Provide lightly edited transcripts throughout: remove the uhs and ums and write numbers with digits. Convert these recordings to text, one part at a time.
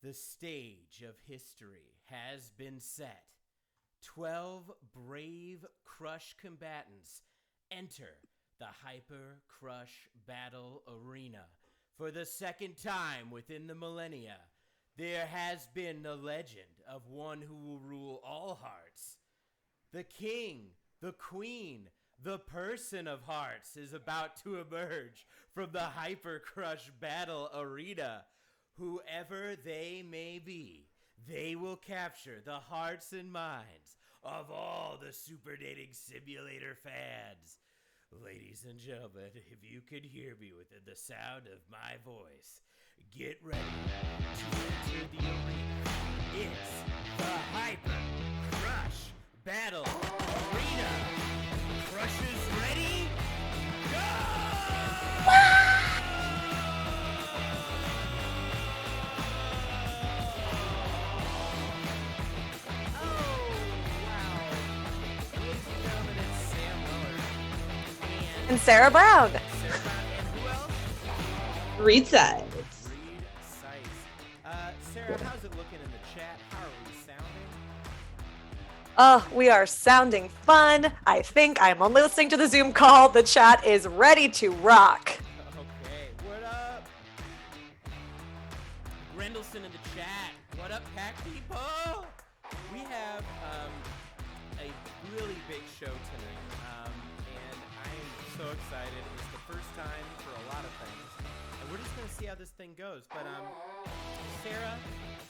The stage of history has been set. 12 brave Crush combatants enter the Hyper Crush Battle Arena. For the second time within the millennia, there has been the legend of one who will rule all hearts. The king, the queen, the person of hearts is about to emerge from the Hyper Crush Battle Arena. Whoever they may be, they will capture the hearts and minds of all the Super Dating Simulator fans. Ladies and gentlemen, if you could hear me within the sound of my voice, get ready to enter the arena. It's the Hyper Crush Battle Arena. Crushers ready? Go! And Sarah Brown. And who else? Reed Sides. Reed Sice. Sarah, how's it looking in the chat? How are we sounding? Oh, we are sounding fun. I think I'm only listening to the Zoom call. The chat is ready to rock. Okay, what up? Grendelson in the chat. What up, pack people? We have a really big show tonight, and I am so excited. It's the first time for a lot of things, and we're just going to see how this thing goes. But Sarah,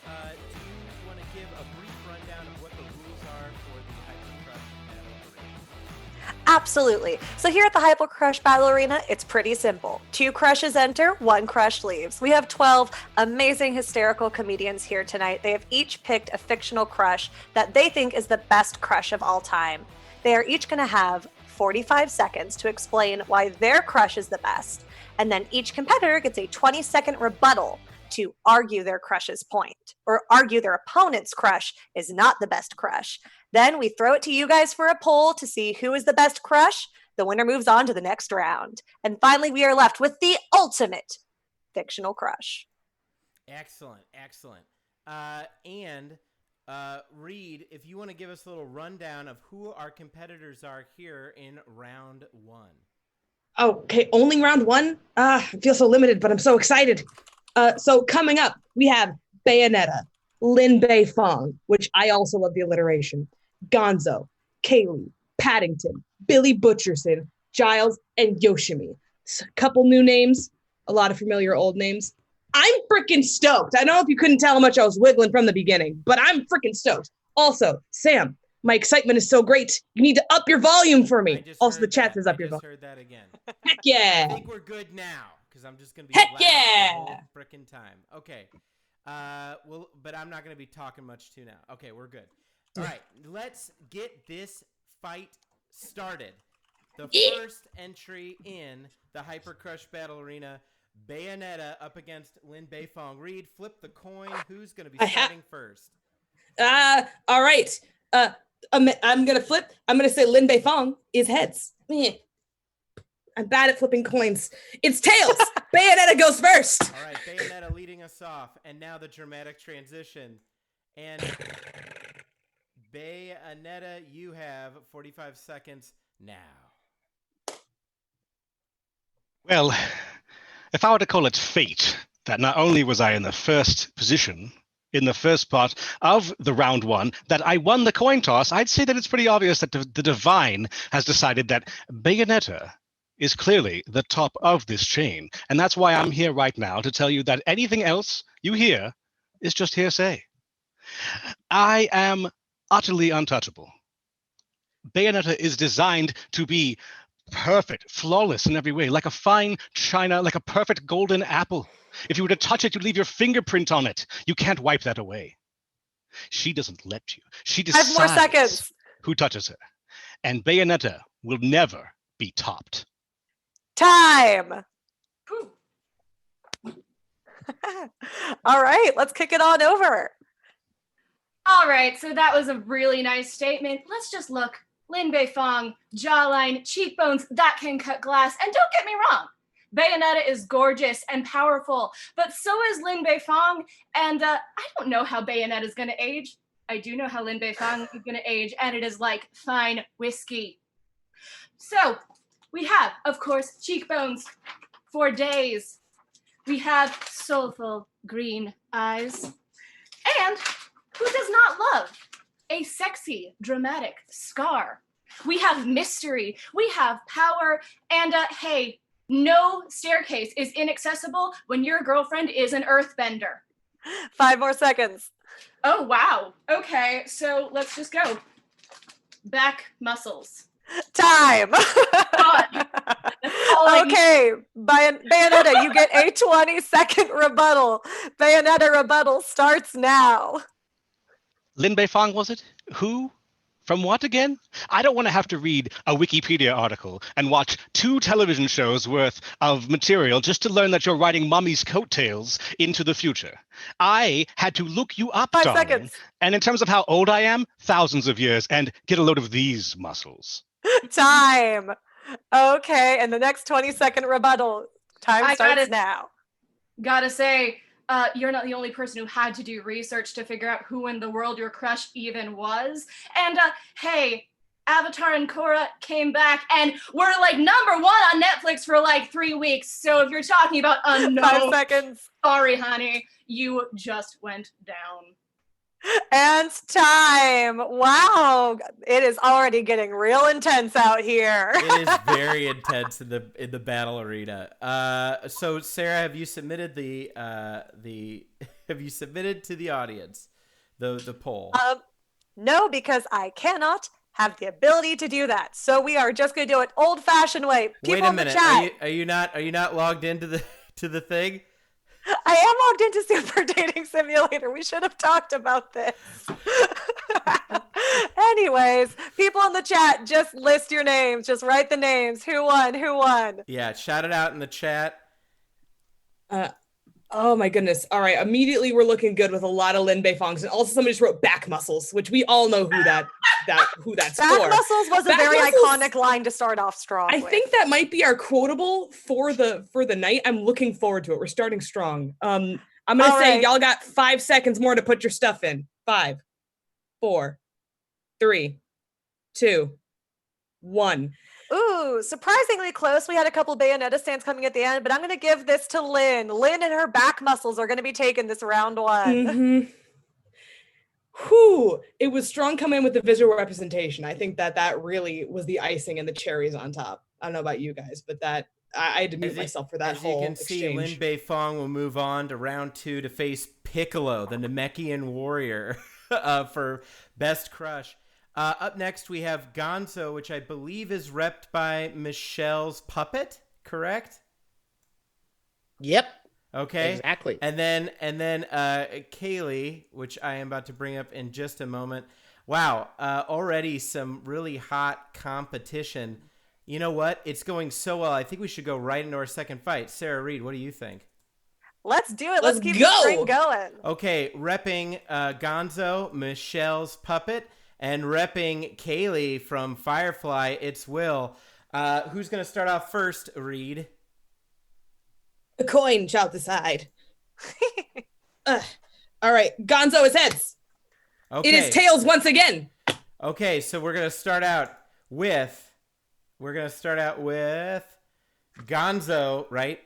do you want to give a brief rundown of what the rules are for the Hyper Crush Battle Arena? Absolutely. So here at the Hyper Crush Battle Arena, it's pretty simple. 2 crushes enter, 1 crush leaves. We have 12 amazing hysterical comedians here tonight. They have each picked a fictional crush that they think is the best crush of all time. They are each going to have 45 seconds to explain why their crush is the best. And then each competitor gets a 20-second rebuttal to argue their crush's point, or argue their opponent's crush is not the best crush. Then we throw it to you guys for a poll to see who is the best crush. The winner moves on to the next round. And finally, we are left with the ultimate fictional crush. Excellent, excellent. Reed, if you want to give us a little rundown of who our competitors are here in round 1. Okay, only round 1? I feel so limited, but I'm so excited. So coming up, we have Bayonetta, Lin Bei Fong, which I also love the alliteration, Gonzo, Kaylee, Paddington, Billy Butcherson, Giles, and Yoshimi. A couple new names, a lot of familiar old names. I'm freaking stoked. I don't know if you couldn't tell how much I was wiggling from the beginning, but I'm freaking stoked. Also, Sam, my excitement is so great. You need to up your volume for me. Also, the chat says up your volume. I just heard that again. Heck yeah. I think we're good now, because I'm just going to be Heck loud yeah. the whole frickin' time. Okay. Well, but I'm not going to be talking much too now. Okay, we're good. All right, let's get this fight started. The first entry in the Hyper Crush Battle Arena, Bayonetta up against Lin Bei Fong. Reed, flip the coin. Who's going to be starting first? All right. I'm going to flip. I'm going to say Lin Bei Fong is heads. I'm bad at flipping coins. It's tails. Bayonetta goes first. All right, Bayonetta leading us off. And now the dramatic transition. And Bayonetta, you have 45 seconds now. Well, if I were to call it fate, that not only was I in the first position in the first part of the round 1, that I won the coin toss, I'd say that it's pretty obvious that the divine has decided that Bayonetta is clearly the top of this chain. And that's why I'm here right now to tell you that anything else you hear is just hearsay. I am utterly untouchable. Bayonetta is designed to be perfect, flawless in every way, like a fine china, like a perfect golden apple. If you were to touch it, you'd leave your fingerprint on it. You can't wipe that away. She doesn't let you. She decides 5 more seconds. Who touches her. And Bayonetta will never be topped. Time. All right, let's kick it on over. All right, so that was a really nice statement. Let's just look. Lin Bei Fong, jawline, cheekbones that can cut glass. And don't get me wrong, Bayonetta is gorgeous and powerful, but so is Lin Beifong, and I don't know how Bayonetta is going to age. I do know how Lin Beifong is going to age, and it is like fine whiskey. So, we have, of course, cheekbones for days. We have soulful green eyes. And who does not love a sexy, dramatic scar? We have mystery, we have power, and hey, no staircase is inaccessible when your girlfriend is an earthbender. 5 more seconds. Oh, wow. Okay, so let's just go. Back muscles. Time. God. Okay, Bayonetta, you get a 20-second rebuttal. Bayonetta rebuttal starts now. Lin Beifong, was it? Who? From what again? I don't want to have to read a Wikipedia article and watch 2 television shows worth of material just to learn that you're riding mommy's coattails into the future. I had to look you up, 5 darling. seconds. And in terms of how old I am, thousands of years, and get a load of these muscles. Time. Okay, and the next 20-second rebuttal. Time starts now. Gotta say, you're not the only person who had to do research to figure out who in the world your crush even was. And hey, Avatar and Korra came back and were like #1 on Netflix for like 3 weeks. So if you're talking about unknown, 5 seconds. Sorry, honey, you just went down. And time. Wow, it is already getting real intense out here. It is very intense in the battle arena. So Sarah, have you submitted have you submitted to the audience the poll? No, because I cannot have the ability to do that. So we are just going to do it old-fashioned way. People Wait a in the minute. chat. Are you not logged into the thing? I am logged into Super Dating Simulator. We should have talked about this. Anyways, people in the chat, just list your names. Just write the names. Who won? Who won? Yeah, shout it out in the chat. Oh my goodness. All right. Immediately we're looking good with a lot of Lin Beifongs. And also somebody just wrote back muscles, which we all know who that's Back for. muscles was a very iconic line to start off strong. I think that might be our quotable for the night. I'm looking forward to it. We're starting strong. I'm gonna say y'all got 5 seconds more to put your stuff in. 5, 4, 3, 2, 1. Ooh, surprisingly close. We had a couple Bayonetta stands coming at the end, but I'm going to give this to Lynn. Lynn and her back muscles are going to be taking this round 1. Mm-hmm. Whew. It was strong coming in with the visual representation. I think that really was the icing and the cherries on top. I don't know about you guys, but that I had to mute myself for that whole exchange. As you can see, Lin Beifong will move on to round 2 to face Piccolo, the Namekian warrior, for Best Crush. Up next, we have Gonzo, which I believe is repped by Michel's puppet, correct? Yep. Okay. Exactly. And then Kaylee, which I am about to bring up in just a moment. Wow, already some really hot competition. You know what? It's going so well. I think we should go right into our second fight. Sarah Reed, what do you think? Let's do it. Let's keep the string going. Okay, repping Gonzo, Michel's puppet. And repping Kaylee from Firefly, it's Will. Who's going to start off first, Reed? The coin shall decide. All right, Gonzo is heads. Okay. It is tails once again. Okay, so we're going to start out with Gonzo, right?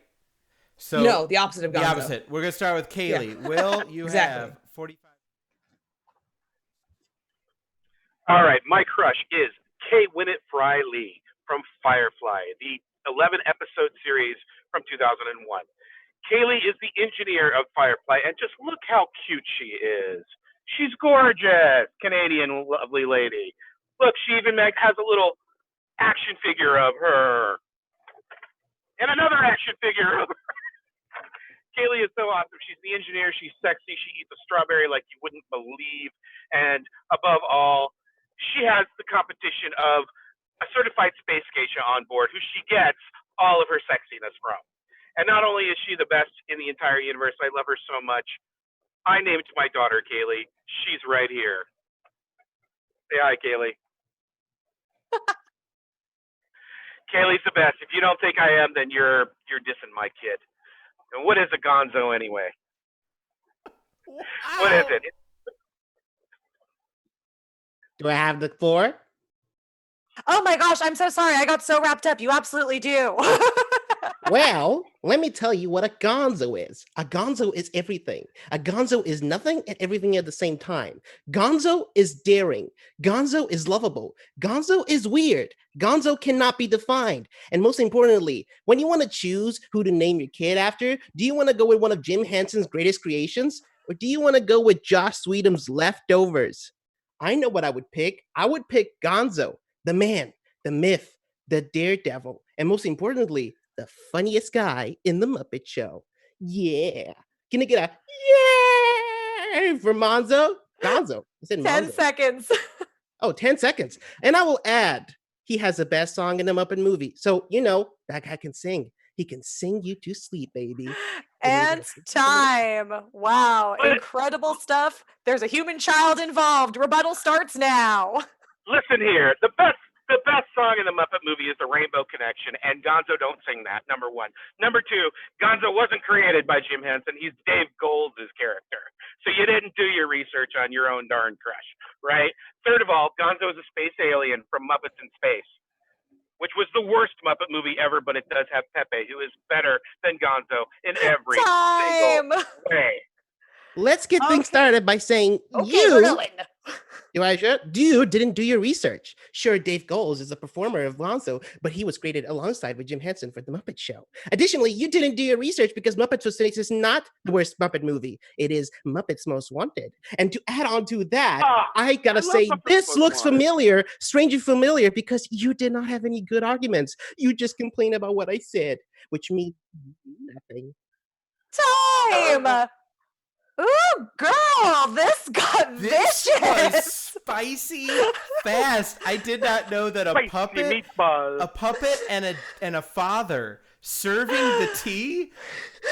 So no, the opposite of Gonzo. The opposite. We're going to start with Kaylee. Yeah. Will, you have 45. All right, my crush is Kay Winnett Fry Lee from Firefly, the 11-episode series from 2001. Kaylee is the engineer of Firefly, and just look how cute she is. She's gorgeous, Canadian lovely lady. Look, she even has a little action figure of her. And another action figure of her. Kaylee is so awesome. She's the engineer. She's sexy. She eats a strawberry like you wouldn't believe. And above all, she has the competition of a certified space geisha on board who she gets all of her sexiness from. And not only is she the best in the entire universe, I love her so much. I named my daughter Kaylee. She's right here. Say hi, Kaylee. Kaylee's the best. If you don't think I am, then you're dissing my kid. And what is a gonzo anyway? Wow. What is it? Do I have the floor? Oh my gosh, I'm so sorry. I got so wrapped up. You absolutely do. Well, let me tell you what a gonzo is. A gonzo is everything. A gonzo is nothing and everything at the same time. Gonzo is daring. Gonzo is lovable. Gonzo is weird. Gonzo cannot be defined. And most importantly, when you want to choose who to name your kid after, do you want to go with one of Jim Henson's greatest creations? Or do you want to go with Joss Whedon's Leftovers? I know what I would pick. I would pick Gonzo, the man, the myth, the daredevil, and most importantly, the funniest guy in the Muppet Show. Yeah. Can I get a yeah for Monzo? Gonzo. I said 10 Monzo. seconds. Oh, 10 seconds. And I will add, he has the best song in the Muppet movie. So, you know, that guy can sing. He can sing you to sleep, baby. And time. Wow. Incredible stuff. There's a human child involved. Rebuttal starts now. Listen here. The best song in the Muppet movie is The Rainbow Connection, and Gonzo don't sing that, number one. Number two, Gonzo wasn't created by Jim Henson. He's Dave Goelz' character. So you didn't do your research on your own darn crush, right? Third of all, Gonzo is a space alien from Muppets in Space, which was the worst Muppet movie ever, but it does have Pepe, who is better than Gonzo in every single way. Let's get things started by saying you didn't do your research. Sure, Dave Goelz is a performer of Gonzo, but he was created alongside with Jim Henson for The Muppet Show. Additionally, you didn't do your research because Muppets Was Snakes is not the worst Muppet movie. It is Muppets Most Wanted. And to add on to that, I gotta say, this looks familiar, strangely familiar, because you did not have any good arguments. You just complained about what I said, which means nothing. Time! Ooh, girl, this got This vicious. was spicy fast. I did not know that a puppet and a father serving the tea.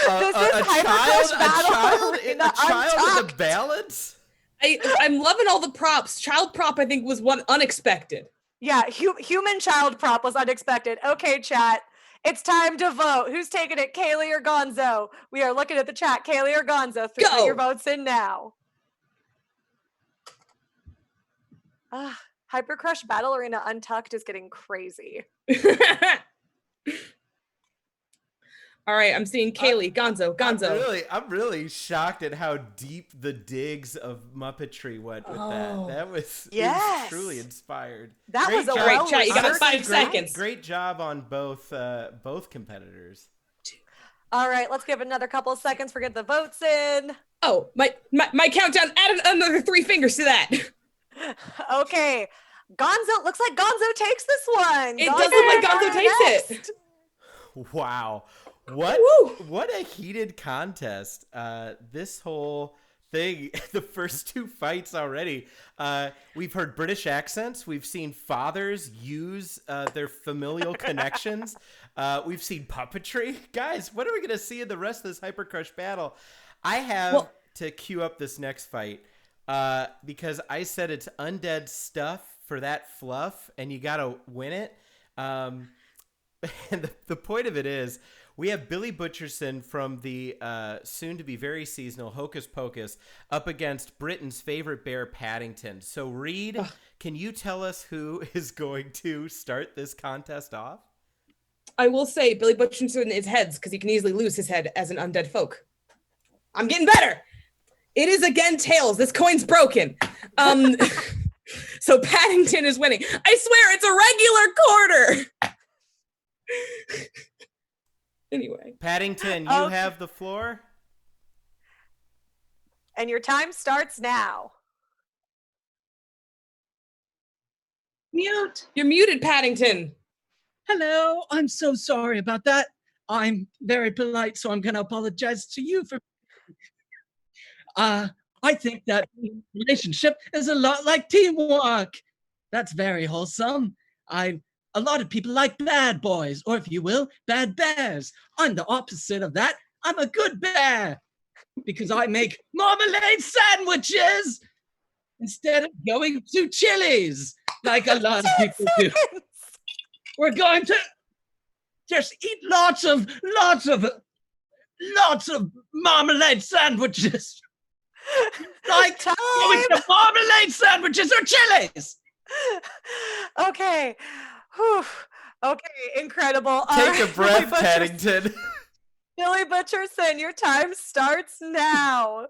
A child in the balance. I'm loving all the props. Child prop, I think, was one unexpected. Yeah, human child prop was unexpected. Okay, chat. It's time to vote. Who's taking it, Kaylee or Gonzo? We are looking at the chat. Kaylee or Gonzo? Put your votes in now. Hyper Crush Battle Arena Untucked is getting crazy. All right, I'm seeing Kaylee, Gonzo. I'm really shocked at how deep the digs of Muppetry went with that. That was, it was truly inspired. That was a great chat. You got 5 seconds. Great job on both competitors. All right, let's give another couple of seconds for get the votes in. Oh, my countdown added another 3 fingers to that. Okay, Gonzo. Looks like Gonzo takes this one. It does look like Gonzo takes it. Wow. What a heated contest. This whole thing, the first 2 fights already. We've heard British accents. We've seen fathers use their familial connections. We've seen puppetry. Guys, what are we going to see in the rest of this Hyper Crush battle? I have to queue up this next fight because I said it's undead stuff for that fluff, and you got to win it. And the point of it is, we have Billy Butcherson from the soon-to-be very seasonal Hocus Pocus up against Britain's favorite bear, Paddington. So, Reed, can you tell us who is going to start this contest off? I will say Billy Butcherson is heads because he can easily lose his head as an undead folk. I'm getting better. It is again tails. This coin's broken. So Paddington is winning. I swear it's a regular quarter. Anyway. Paddington, you have the floor. And your time starts now. Mute. You're muted, Paddington. Hello. I'm so sorry about that. I'm very polite, so I'm going to apologize to you for... I think that relationship is a lot like teamwork. That's very wholesome. A lot of people like bad boys, or if you will, bad bears. I'm the opposite of that. I'm a good bear because I make marmalade sandwiches instead of going to Chili's like a lot of people do. We're going to just eat lots of marmalade sandwiches. Like going to marmalade sandwiches or chilies. Okay. Whew. Okay, incredible. Take a breath, Paddington. Billy Butcherson, your time starts now.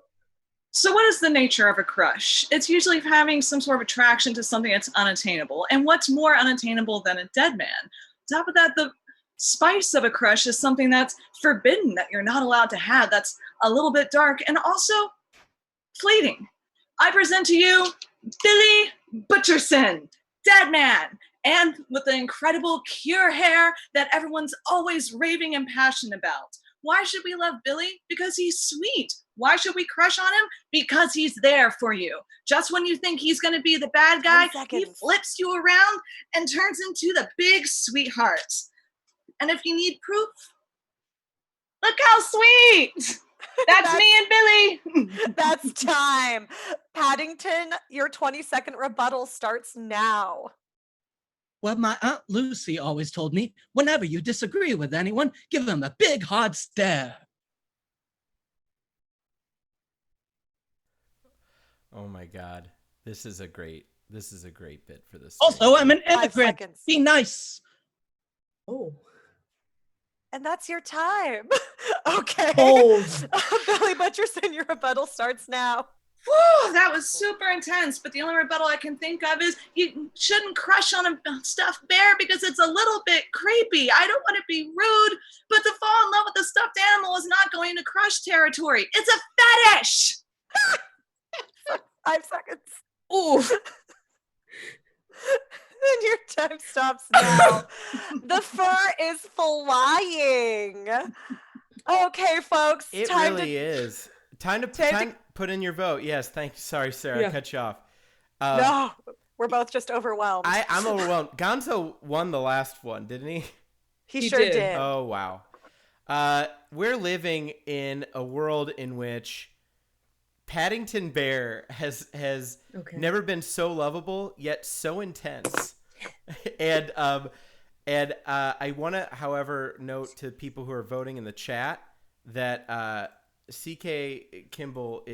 So what is the nature of a crush? It's usually having some sort of attraction to something that's unattainable. And what's more unattainable than a dead man? On top of that, the spice of a crush is something that's forbidden, that you're not allowed to have, that's a little bit dark and also fleeting. I present to you Billy Butcherson, dead man, and with the incredible cure hair that everyone's always raving and passionate about. Why should we love Billy? Because he's sweet. Why should we crush on him? Because he's there for you. Just when you think he's going to be the bad guy, he flips you around and turns into the big sweetheart. And if you need proof, look how sweet. That's me and Billy. That's time. Paddington, your 20-second rebuttal starts now. Well, my Aunt Lucy always told me, whenever you disagree with anyone, give them a big hard stare. Oh my God. This is a great bit for this. Also, I'm an 5 immigrant. seconds. Be nice. Oh. And that's your time. Okay. Oh. Billy Butcherson, your rebuttal starts now. Whew, that was super intense, but the only rebuttal I can think of is you shouldn't crush on a stuffed bear because it's a little bit creepy. I don't want to be rude, but to fall in love with a stuffed animal is not going into crush territory. It's a fetish. 5 seconds. Ooh. And your time stops now. The fur is flying. Okay, folks. It really is. Time to put in your vote. Yes, thank you. Sorry, Sarah, I cut you off. No, we're both just overwhelmed. I'm overwhelmed. Gonzo won the last one, didn't he? He sure did. Oh, wow. We're living in a world in which Paddington Bear has never been so lovable, yet so intense. And I want to, however, note to people who are voting in the chat that CK Kimball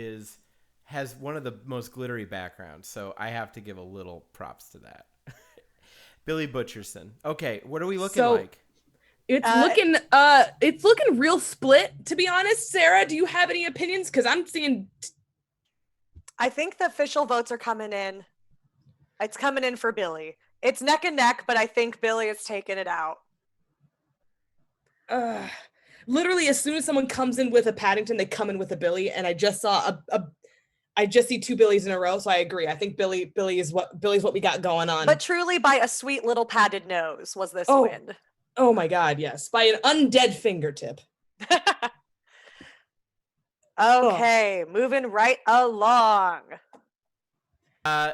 has one of the most glittery backgrounds, so I have to give a little props to that. Billy Butcherson. Okay, what are we looking like? It's looking real split, to be honest. Sarah, do you have any opinions? Because I'm seeing. I think the official votes are coming in. It's coming in for Billy. It's neck and neck, but I think Billy is taking it out. Literally, as soon as someone comes in with a Paddington, they come in with a Billy, and I just saw I just see two Billies in a row, so I agree. I think Billy's what we got going on. But truly, by a sweet little padded nose was this win. Oh my God, yes, by an undead fingertip. Okay, moving right along.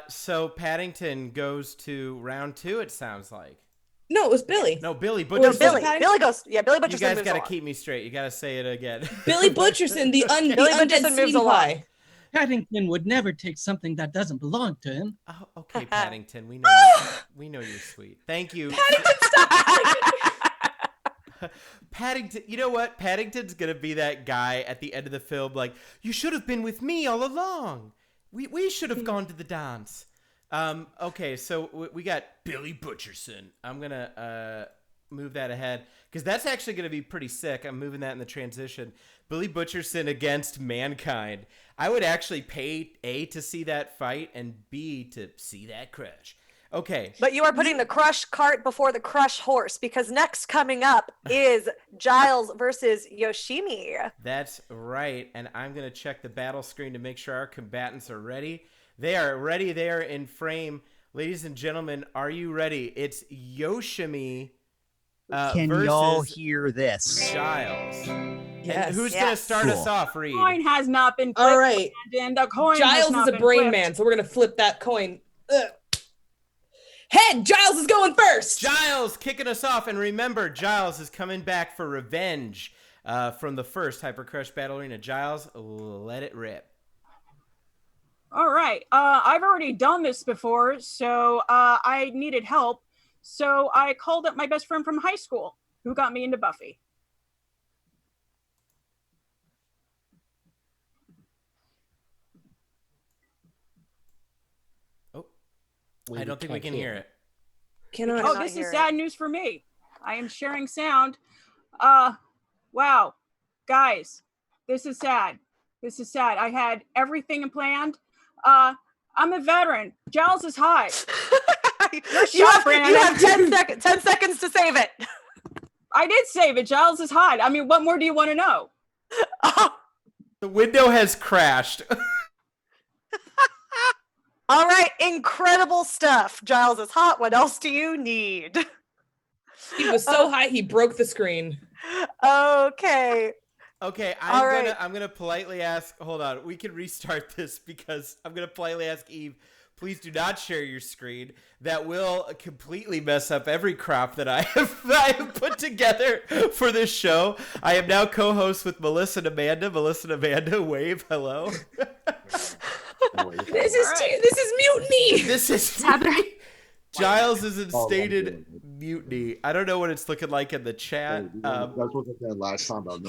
So Paddington goes to round 2. It sounds like. No, it was Billy. No, Billy Billy goes. Yeah, Billy Butcherson. You guys got to keep me straight. You got to say it again. Billy Butcherson, the undead moves along. Paddington would never take something that doesn't belong to him. Oh, okay, Paddington. We know you're sweet. Thank you. Paddington, stop. Paddington. You know what? Paddington's gonna be that guy at the end of the film, like, you should have been with me all along. We should have gone to the dance. Okay, so we got Billy Butcherson. I'm gonna move that ahead because that's actually gonna be pretty sick. I'm moving that in the transition. Billy Butcherson against Mankind. I would actually pay A, to see that fight, and B, to see that crush. Okay. But you are putting the crush cart before the crush horse, because next coming up is Giles versus Yoshimi. That's right. And I'm going to check the battle screen to make sure our combatants are ready. They are ready. They are in frame. Ladies and gentlemen, are you ready? It's Yoshimi Can y'all hear this? Giles. Yes. And who's going to start us off, Reed? Coin has not been flipped. All right. And the coin Giles is a brain man, so we're going to flip that coin. Head, Giles is going first. Giles kicking us off. And remember, Giles is coming back for revenge from the first Hyper Crush Battle Arena. Giles, let it rip. All right. I've already done this before, so I needed help. So I called up my best friend from high school, Who got me into Buffy? I don't think we can hear it. Oh, this is sad news for me. I am sharing sound. Wow. Guys, this is sad. This is sad. I had everything planned. I'm a veteran. Giles is hot. You have 10 seconds to save it. I did save it. Giles is hot. I mean, what more do you want to know? The window has crashed. All right, incredible stuff. Giles is hot. What else do you need? He was so high he broke the screen. Okay. Okay, I'm gonna politely ask. Hold on, we can restart this because I'm gonna politely ask Eve. Please do not share your screen. That will completely mess up every crop that I have put together for this show. I am now co-host with Melissa and Amanda. Melissa and Amanda, wave hello. This is mutiny. This is mutiny. Giles is in stated mutiny. I don't know what it's looking like in the chat. That's what I said last time. But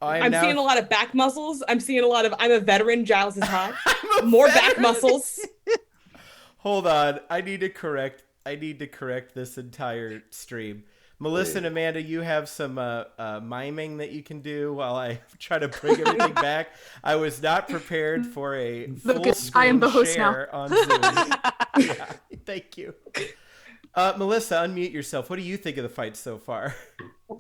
I'm seeing a lot of back muscles. I'm seeing a lot of I'm a veteran. Giles is hot. More back muscles. Hold on. I need to correct this entire stream. Melissa and Amanda, you have some miming that you can do while I try to bring everything back. I was not prepared for a full screen I am the host share now. on Zoom. Yeah, thank you. Melissa, unmute yourself. What do you think of the fight so far?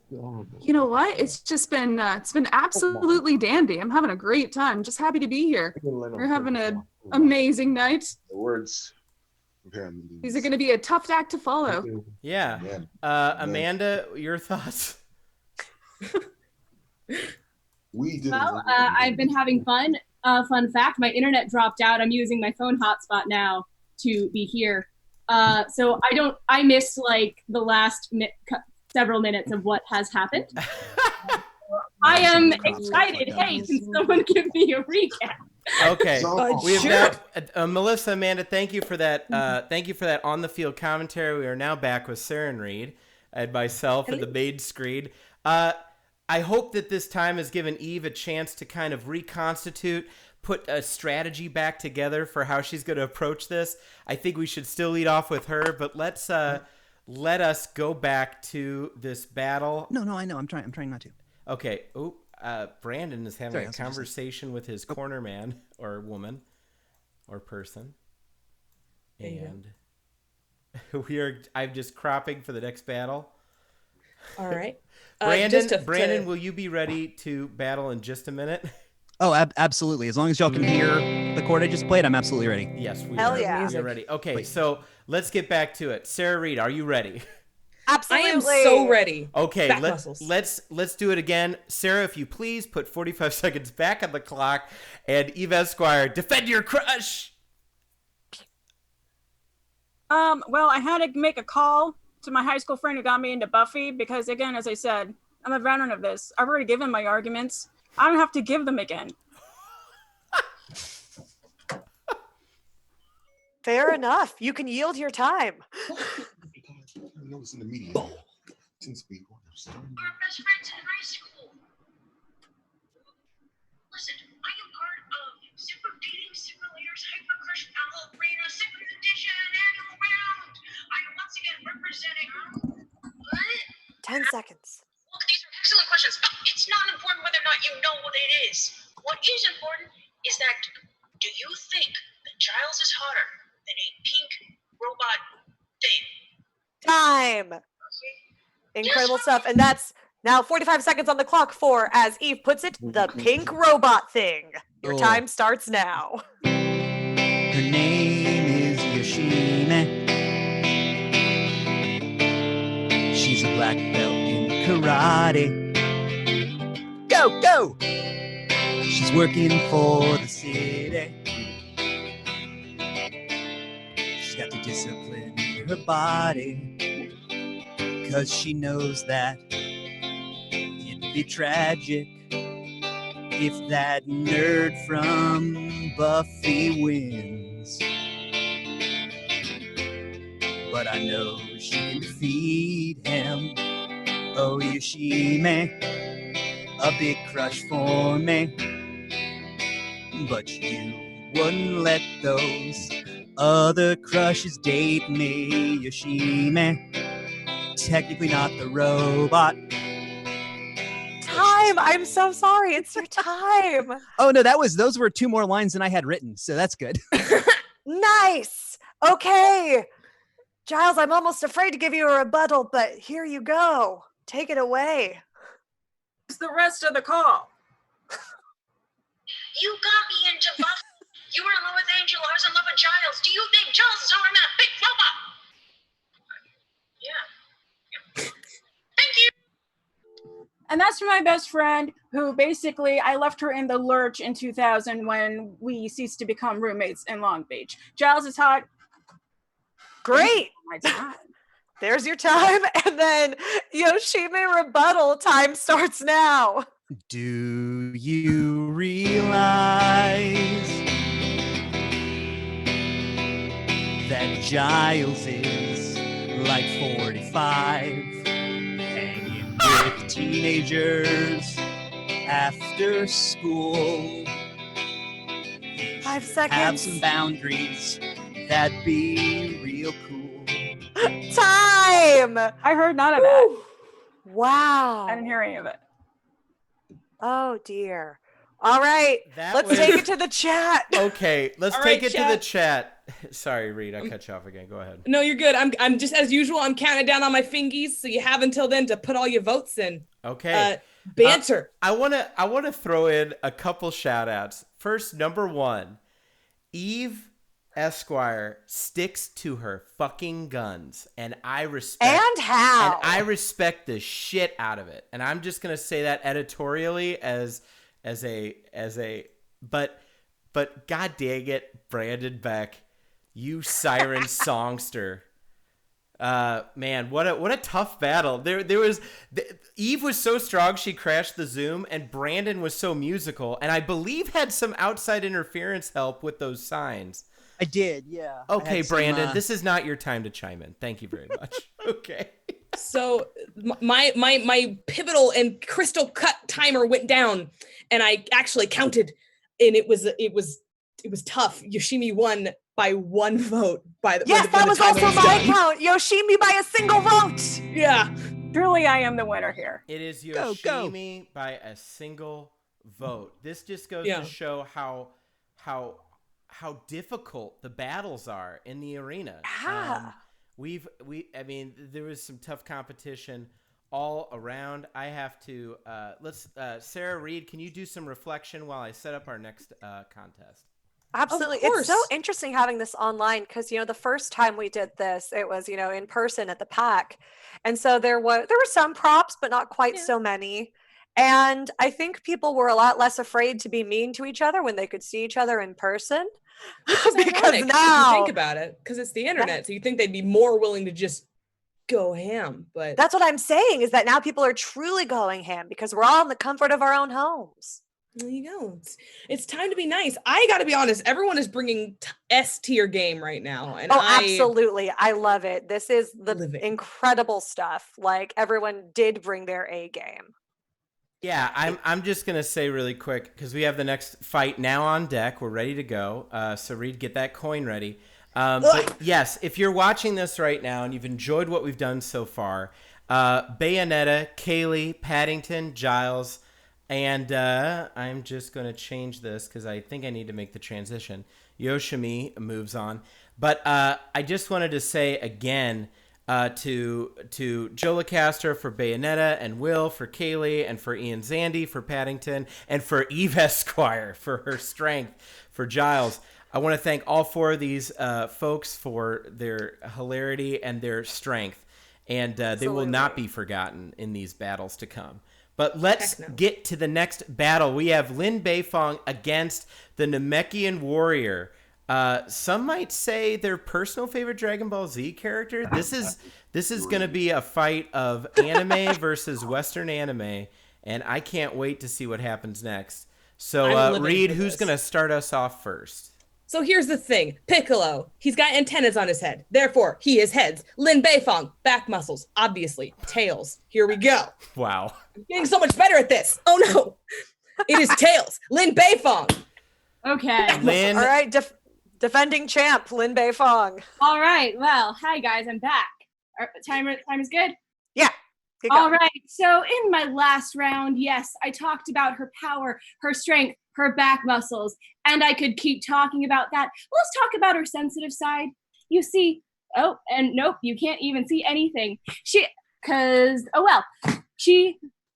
You know what? It's just been it's been absolutely dandy. I'm having a great time. Just happy to be here. We're having an amazing night. The words. These are going to be a tough act to follow. Yeah. Amanda, your thoughts? I've been having fun. Fun fact, my internet dropped out. I'm using my phone hotspot now to be here. So I missed like the last several minutes of what has happened. I am excited. Hey, can someone give me a recap? Okay, we have got Melissa, Amanda. Thank you for that. Thank you for that on the field commentary. We are now back with Sarah and Reed and myself and the main screen. I hope that this time has given Eve a chance to kind of reconstitute, put a strategy back together for how she's going to approach this. I think we should still lead off with her, but let us go back to this battle. No, I know. I'm trying not to. Okay. Brandon is having a conversation with his corner man or woman or person. And I'm just cropping for the next battle. All right. Brandon, will you be ready to battle in just a minute? Oh, absolutely. As long as y'all can hear the chord I just played, I'm absolutely ready. Yes, we Hell are. yeah. We are ready. Okay, so let's get back to it. Sarah Reed, are you ready? Absolutely. I am so ready. Okay, Back let's do it again. Sarah, if you please, put 45 seconds back on the clock. And Eve Esquire, defend your crush. Well, I had to make a call to my high school friend who got me into Buffy because, again, as I said, I'm a veteran of this. I've already given my arguments. I don't have to give them again. Fair enough. You can yield your time. I know it's in the media. Since we were best friends in high school. Listen, I am part of Super Dating Simulators Hyper Crush Battle Arena 2nd Edition Annual Round. I am once again representing. What? 10 seconds. Look, these are excellent questions. It's not important whether or not you know what it is. What is important is that do you think that Giles is hotter than a pink robot thing? Time. Incredible stuff. And that's now 45 seconds on the clock for, as Eve puts it, the pink robot thing. Your time starts now. Her name is Yoshime. She's a black belt in karate. Go! She's working for the city. She's got the discipline in her body. 'Cause she knows that it'd be tragic if that nerd from Buffy wins. But I know she can defeat him Oh, Yoshime, a big crush for me. But you wouldn't let those other crushes date me, Yoshime. Technically not the robot. Time. I'm so sorry. It's your time. Oh no, those were 2 more lines than I had written, so that's good. Nice. Okay. Giles, I'm almost afraid to give you a rebuttal, but here you go. Take it away. It's the rest of the call. You got me into buff. You were in love with Angel, I was in love with Giles. Do you think Giles is harder than that big robot? Yeah. Thank you. And that's my best friend, who basically I left her in the lurch in 2000 when we ceased to become roommates in Long Beach. Giles is hot. Great. My time. There's your time. And then Yoshime rebuttal time starts now. Do you realize that Giles is like 45, hanging with teenagers after school? 5 seconds. Have some boundaries, that'd be real cool. Time. I heard none of that. Wow. I didn't hear any of it. Oh dear. All right. That Let's was- take it to the chat. Okay, let's All take right, it to the chat. Sorry, Reed, I cut you off again. Go ahead. No, you're good. I'm just as usual. I'm counting down on my fingies, so you have until then to put all your votes in. Okay. Banter. I wanna throw in a couple shout outs. First, number 1, Eve Esquire sticks to her fucking guns, and I respect And how? and I respect the shit out of it. And I'm just gonna say that editorially as a but god dang it, Brandon Beck, you siren songster. Man, what a tough battle. Eve was so strong she crashed the Zoom, and Brandon was so musical, and I believe had some outside interference help with those signs. I did, yeah. Okay, Brandon, this is not your time to chime in. Thank you very much. Okay. So my pivotal and crystal cut timer went down, and I actually counted, and it was tough. Yoshimi won by 1 vote. That was also my count. Yoshimi by a single vote. Yeah. Truly, I am the winner here. It is Yoshimi by a single vote. This just goes to show how difficult the battles are in the arena. Yeah. I mean, there was some tough competition all around. I have to Sarah Reed, can you do some reflection while I set up our next contest? Absolutely. It's so interesting having this online because, the first time we did this, it was, in person at the PAC. And so there were some props, but not quite so many. And I think people were a lot less afraid to be mean to each other when they could see each other in person. Because now, if you think about it, because it's the internet, so you think they'd be more willing to just go ham. But that's what I'm saying, is that now people are truly going ham because we're all in the comfort of our own homes. There you go. It's time to be nice. I got to be honest. Everyone is bringing S tier game right now, and absolutely, I love it. This is the incredible stuff. Like, everyone did bring their A game. Yeah, I'm just gonna say really quick because we have the next fight now on deck. We're ready to go. So Reed, get that coin ready. But yes, if you're watching this right now and you've enjoyed what we've done so far, Bayonetta, Kaylee, Paddington, Giles, and I'm just gonna change this because I think I need to make the transition. Yoshimi moves on, but I just wanted to say again. To Joe Lacastre for Bayonetta, and Will for Kaylee, and for Ian Zandy for Paddington, and for Eve Esquire for her strength for Giles. I want to thank all 4 of these folks for their hilarity and their strength, and they will not be forgotten in these battles to come. But let's get to the next battle. We have Lin Beifong against the Namekian warrior. Some might say their personal favorite Dragon Ball Z character. This is going to be a fight of anime versus Western anime, and I can't wait to see what happens next. So, Reed, who's going to start us off first? So here's the thing. Piccolo, he's got antennas on his head. Therefore, he is heads. Lin Beifong, back muscles. Obviously, tails. Here we go. Wow. I'm getting so much better at this. Oh no. It is tails. Lin Beifong. Okay. Lin. All right, defending champ, Lin Beifong. All right. Well, hi guys, I'm back. Time is good? Yeah. All right. So in my last round, yes, I talked about her power, her strength, her back muscles, and I could keep talking about that. Let's talk about her sensitive side. You see, oh, and nope, you can't even see anything. She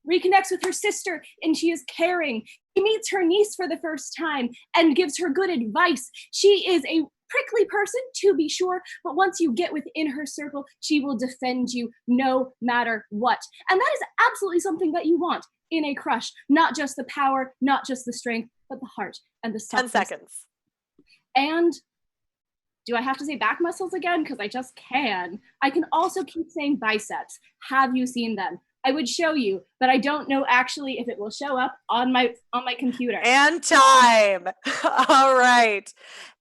reconnects with her sister and she is caring. She meets her niece for the first time and gives her good advice. She is a prickly person, to be sure, but once you get within her circle, she will defend you no matter what. And that is absolutely something that you want in a crush. Not just the power, not just the strength, but the heart and the softness. 10 seconds. And do I have to say back muscles again? Because I just can. I can also keep saying biceps. Have you seen them? I would show you, but I don't know actually if it will show up on my computer. And time. All right.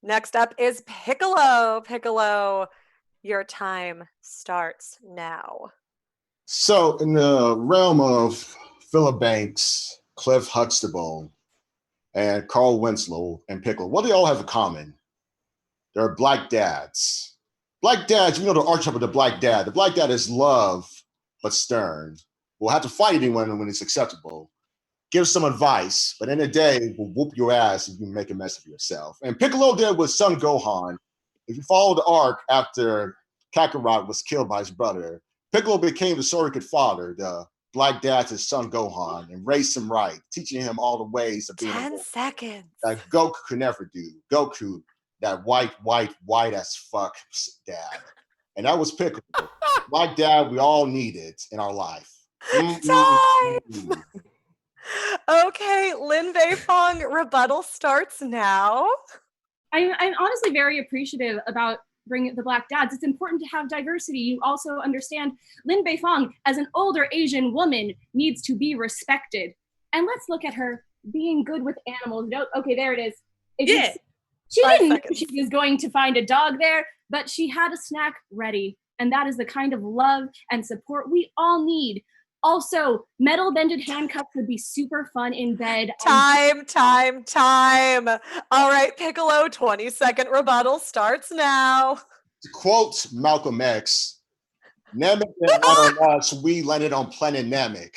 Next up is Piccolo. Piccolo, your time starts now. So, in the realm of Philip Banks, Cliff Huxtable, and Carl Winslow and Piccolo, what do they all have in common? They're black dads. Black dads, you know the archetype of the black dad. The black dad is love, but stern. Will have to fight anyone when it's acceptable. Give some advice, but in the day, will whoop your ass if you make a mess of yourself. And Piccolo did with Son Gohan. If you follow the arc after Kakarot was killed by his brother, Piccolo became the surrogate father, the black dad to Son Gohan, and raised him right, teaching him all the ways of being 10 seconds. that Goku could never do. Goku, that white as fuck dad. And that was Piccolo. Black dad we all needed in our life. Time. Okay, Lin Beifong, rebuttal starts now. I'm honestly very appreciative about bringing the black dads. It's important to have diversity. You also understand Lin Beifong, as an older Asian woman, needs to be respected. And let's look at her being good with animals. No, okay, there it is. She didn't know she was going to find a dog there, but she had a snack ready. And that is the kind of love and support we all need. Also, metal bended handcuffs would be super fun in bed. Time. All right, Piccolo, 20-second rebuttal starts now. To quote Malcolm X, Namek landed on us, we landed on planet Namek.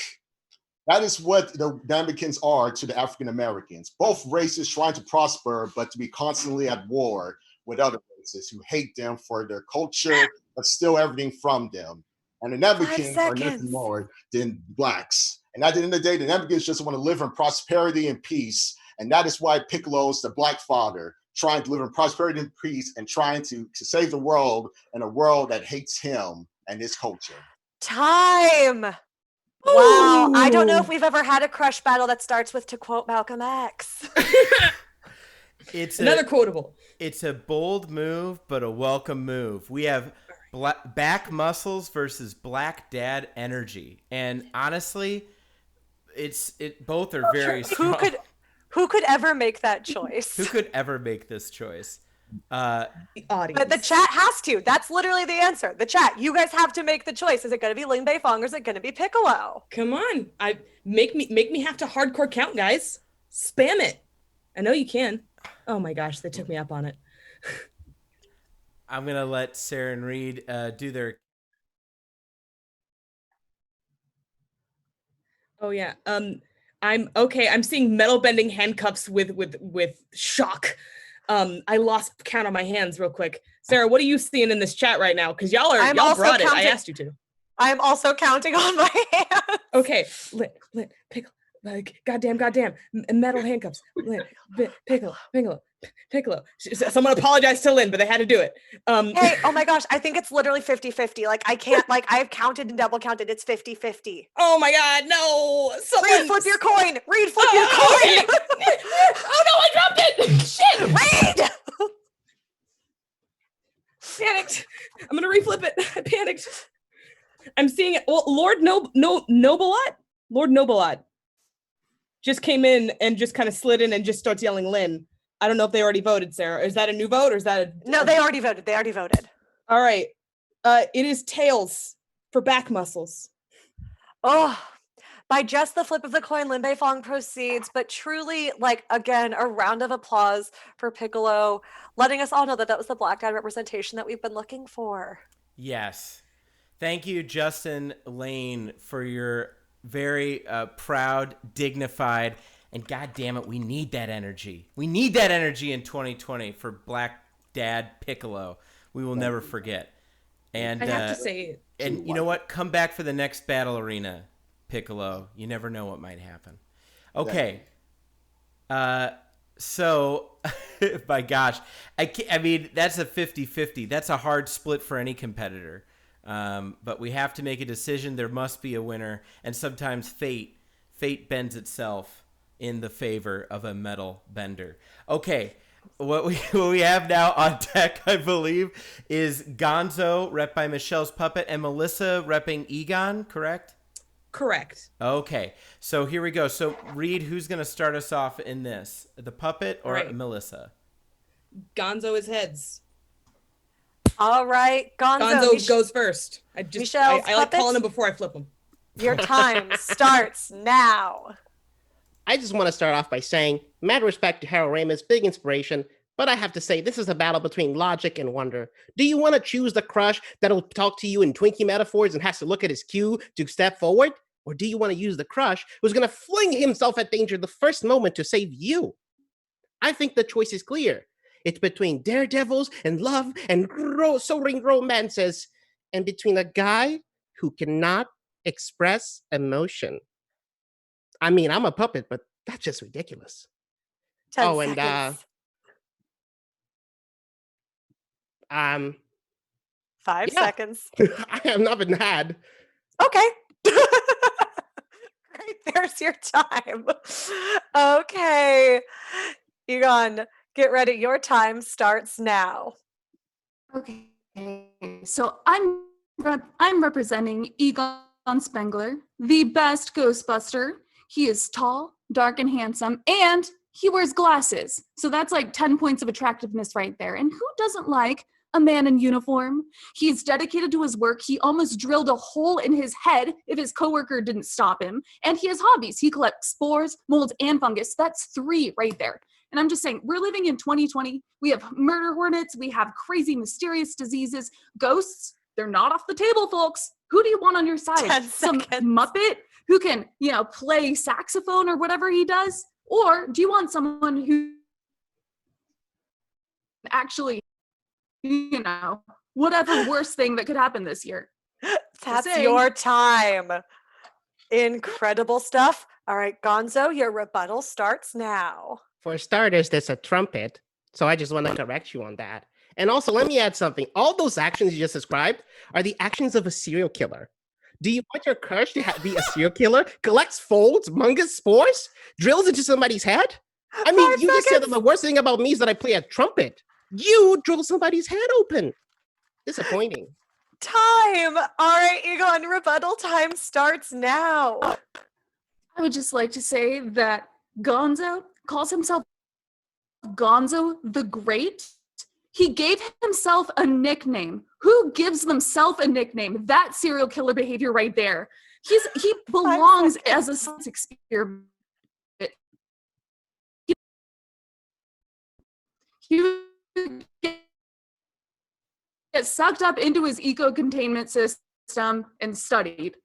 That is what the Namekins are to the African Americans. Both races trying to prosper, but to be constantly at war with other races who hate them for their culture, but steal everything from them. And the Namekins are nothing more than blacks. And at the end of the day, the Namekins just want to live in prosperity and peace. And that is why Piccolo's the black father, trying to live in prosperity and peace and trying to save the world in a world that hates him and his culture. Time. Wow. I don't know if we've ever had a crush battle that starts with, to quote Malcolm X. It's another quotable. It's a bold move, but a welcome move. We have back muscles versus black dad energy, and honestly, both are very strong. Who could ever make that choice? Who could ever make this choice? The audience. But the chat has to. That's literally the answer. The chat. You guys have to make the choice. Is it going to be Lin Beifong or is it going to be Piccolo? Come on. Make me have to hardcore count, guys. Spam it. I know you can. Oh my gosh, they took me up on it. I'm gonna let Sarah and Reed do their. Oh yeah. I'm seeing metal bending handcuffs with shock. I lost count on my hands real quick. Sarah, what are you seeing in this chat right now? Because y'all brought it. I asked you to. I'm also counting on my hands. Okay, lit, Piccolo, like goddamn, metal handcuffs. Lit, Piccolo. Someone apologized to Lynn, but they had to do it. Hey, oh my gosh, I think it's literally 50-50. Like I can't, I've counted and double counted. It's 50-50. Oh my God, no! Reed, flip your coin. Reed, flip your coin. Okay. Oh no, I dropped it! Shit! Reed! Panicked. I'm gonna reflip it. I panicked. I'm seeing it. Well, Lord Nobelot just came in and just kind of slid in and just starts yelling Lynn. I don't know if they already voted, Sarah. Is that a new vote or is that a... No, they already voted. They already voted. All right. It is tails for back muscles. Oh, by just the flip of the coin, Lin Beifong proceeds, but truly, like, again, a round of applause for Piccolo, letting us all know that that was the black guy representation that we've been looking for. Yes. Thank you, Justin Lane, for your very proud, dignified, and God damn it, we need that energy. We need that energy in 2020 for Black Dad Piccolo. We will never forget. And I have to say, and you know what? Come back for the next battle arena, Piccolo. You never know what might happen. Okay. So, my gosh. I mean, that's a 50-50. That's a hard split for any competitor. But we have to make a decision. There must be a winner. And sometimes fate bends itself in the favor of a metal bender. Okay. What we have now on deck, I believe, is Gonzo, rep by Michel's puppet, and Melissa repping Egon, correct? Correct. Okay, so here we go. So, Reed, who's going to start us off in this? The puppet or Melissa? Gonzo is heads. All right, Gonzo goes first. I like calling him before I flip him. Your time starts now. I just want to start off by saying, mad respect to Harold Ramis, big inspiration, but I have to say this is a battle between logic and wonder. Do you want to choose the crush that'll talk to you in Twinkie metaphors and has to look at his cue to step forward? Or do you want to use the crush who's going to fling himself at danger the first moment to save you? I think the choice is clear. It's between daredevils and love and soaring romances, and between a guy who cannot express emotion. I mean, I'm a puppet, but that's just ridiculous. 10 seconds. 5 seconds. I have not been had. Okay. Great, there's your time. Okay. Egon, get ready. Your time starts now. Okay. So I'm representing Egon Spengler, the best Ghostbuster. He is tall, dark, and handsome, and he wears glasses. So that's like 10 points of attractiveness right there. And who doesn't like a man in uniform? He's dedicated to his work. He almost drilled a hole in his head if his coworker didn't stop him. And he has hobbies. He collects spores, molds, and fungus. That's 3 right there. And I'm just saying, we're living in 2020. We have murder hornets. We have crazy, mysterious diseases. Ghosts, they're not off the table, folks. Who do you want on your side? Some Muppet who can, play saxophone or whatever he does? Or do you want someone who actually, whatever worst thing that could happen this year? That's your time. Incredible stuff. All right, Gonzo, your rebuttal starts now. For starters, there's a trumpet, so I just want to correct you on that. And also, let me add something. All those actions you just described are the actions of a serial killer. Do you want your crush to be a serial killer? Collects folds, mungus, spores? Drills into somebody's head? I mean, you just said that the worst thing about me is that I play a trumpet. You drill somebody's head open. Disappointing. Time. All right, Egon, rebuttal time starts now. I would just like to say that Gonzo calls himself Gonzo the Great. He gave himself a nickname. Who gives themselves a nickname? That serial killer behavior right there. He belongs as a science experiment. He gets sucked up into his eco-containment system and studied.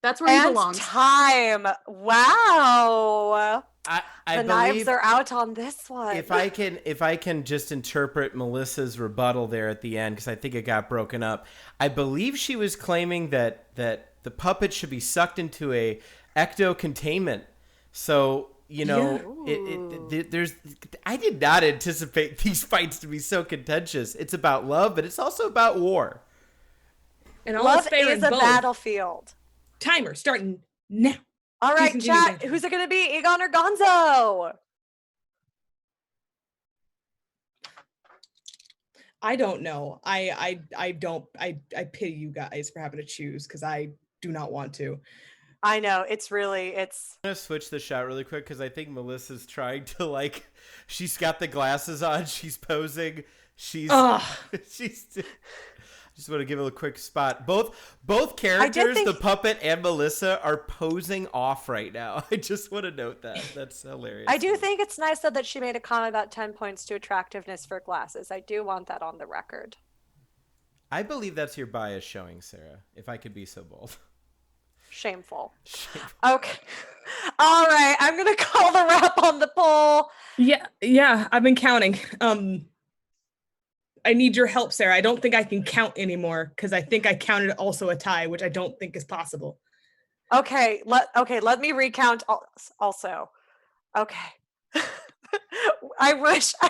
That's where he belongs. Time. Wow. I the knives are out on this one. If I can just interpret Melissa's rebuttal there at the end, because I think it got broken up. I believe she was claiming that the puppet should be sucked into a ecto containment. So there's. I did not anticipate these fights to be so contentious. It's about love, but it's also about war. And all love fair is a both. Battlefield. Timer starting now. All right, chat. Who's it going to be, Egon or Gonzo? I don't know. I pity you guys for having to choose because I do not want to. I know, it's I'm gonna switch the shot really quick because I think Melissa's trying to like. She's got the glasses on. She's posing. She's. Just want to give it a quick spot. Both characters, the puppet and Melissa, are posing off right now. I just want to note that. That's hilarious. I do think it's nice though that she made a comment about 10 points to attractiveness for glasses. I do want that on the record. I believe that's your bias showing, Sarah, if I could be so bold. Shameful. Okay. All right. I'm going to call the wrap on the poll. Yeah, I've been counting. I need your help, Sarah. I don't think I can count anymore because I think I counted also a tie, which I don't think is possible. Okay, let me recount also. Okay. I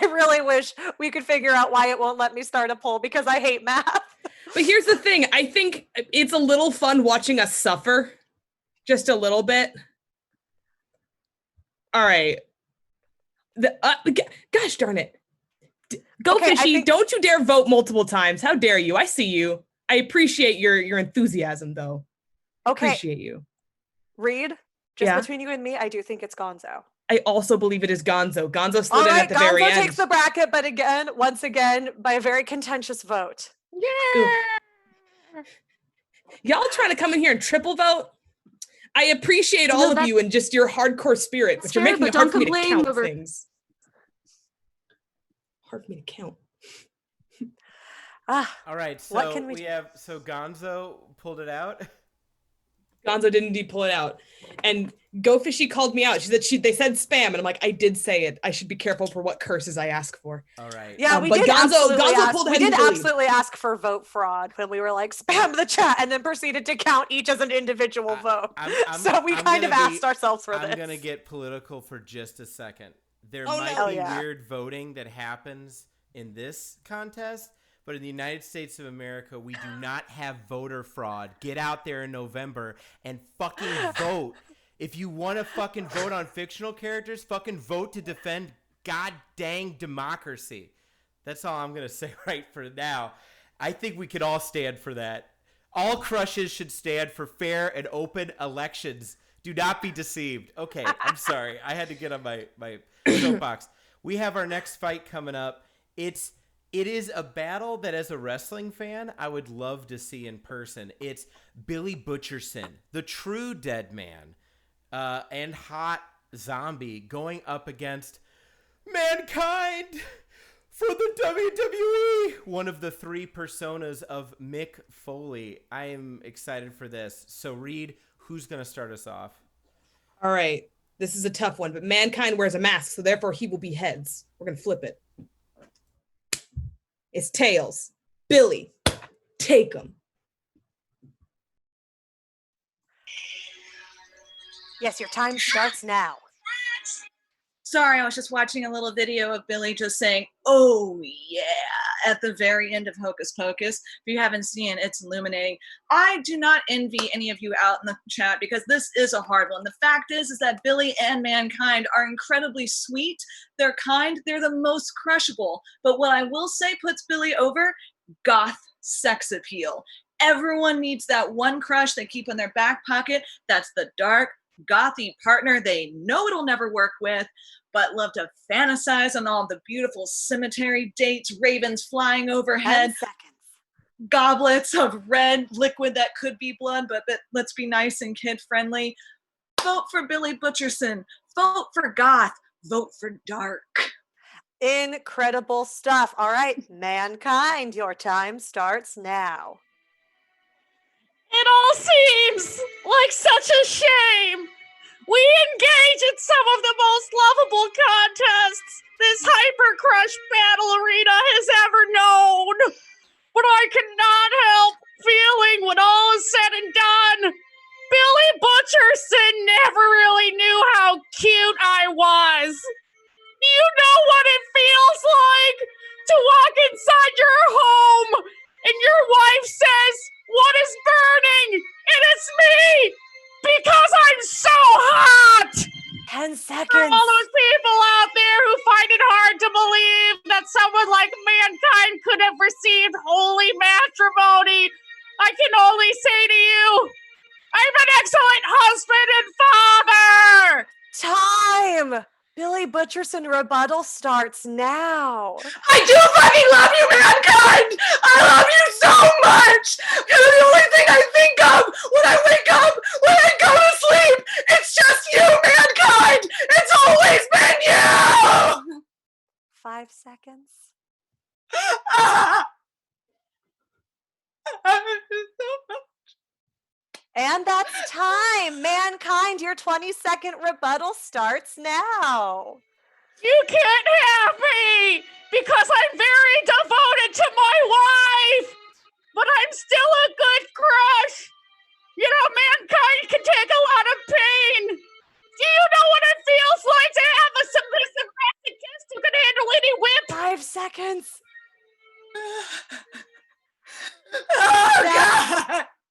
really wish we could figure out why it won't let me start a poll because I hate math. But here's the thing. I think it's a little fun watching us suffer. Just a little bit. All right. Gosh darn it. Go Fishy, don't you dare vote multiple times. How dare you? I see you. I appreciate your enthusiasm, though. Okay. Appreciate you. Reed, just between you and me, I do think it's Gonzo. I also believe it is Gonzo. Gonzo slid in at the very end. Gonzo takes the bracket, but once again, by a very contentious vote. Yeah. Y'all trying to come in here and triple vote? I appreciate all of you and just your hardcore spirit, but you're making it hard for me to count things. Hard for me to count. All right, so we have Gonzo pulled it out. Gonzo did indeed pull it out, and Go Fishy called me out. She said they said spam, and I'm like, I did say it. I should be careful for what curses I ask for. All right. Yeah, we did absolutely ask for vote fraud when we were like spam the chat, and then proceeded to count each as an individual vote. So we kind of asked ourselves for this. I'm gonna get political for just a second. There might be weird voting that happens in this contest. But in the United States of America, we do not have voter fraud. Get out there in November and fucking vote. If you want to fucking vote on fictional characters, fucking vote to defend god dang democracy. That's all I'm going to say right for now. I think we could all stand for that. All crushes should stand for fair and open elections. Do not be deceived. Okay, I'm sorry. I had to get on my soapbox. We have our next fight coming up. It is a battle that, as a wrestling fan, I would love to see in person. It's Billy Butcherson, the true dead man, and hot zombie going up against Mankind for the WWE. One of the three personas of Mick Foley. I am excited for this. So, Reed, who's going to start us off? All right. This is a tough one, but Mankind wears a mask, so therefore he will be heads. We're going to flip it. It's tails. Billy, take them. Yes, your time starts now. Sorry, I was just watching a little video of Billy just saying, "Oh yeah," at the very end of Hocus Pocus. If you haven't seen it, it's illuminating. I do not envy any of you out in the chat because this is a hard one. The fact is that Billy and Mankind are incredibly sweet. They're kind. They're the most crushable. But what I will say puts Billy over, goth sex appeal. Everyone needs that one crush they keep in their back pocket. That's the dark, gothy partner they know it'll never work with, but love to fantasize on all the beautiful cemetery dates, ravens flying overhead, goblets of red liquid that could be blood, but let's be nice and kid-friendly. Vote for Billy Butcherson. Vote for goth. Vote for dark. Incredible stuff. All right, Mankind, your time starts now. It all seems like such a shame. We engage in some of the most lovable contests this Hyper Crush Battle Arena has ever known. But I cannot help feeling when all is said and done, Billy Butcherson never really knew how cute I was. You know what it feels like to walk inside your home and your wife says, "What is burning?" And it's me! Because I'm so hot! 10 seconds. For all those people out there who find it hard to believe that someone like Mankind could have received holy matrimony, I can only say to you, I'm an excellent husband Billy Butcherson rebuttal starts now. I do fucking love you, mankind! I love you so much! You're the only thing I think of when I wake up, when I go to sleep! It's just you, mankind! It's always been you! 5 seconds. And that's time. Mankind, your 20-second rebuttal starts now. You can't have me because I'm very devoted to my wife, but I'm still a good crush. You know, mankind can take a lot of pain. Do you know what it feels like to have a submissive masochist who can handle any whip? 5 seconds.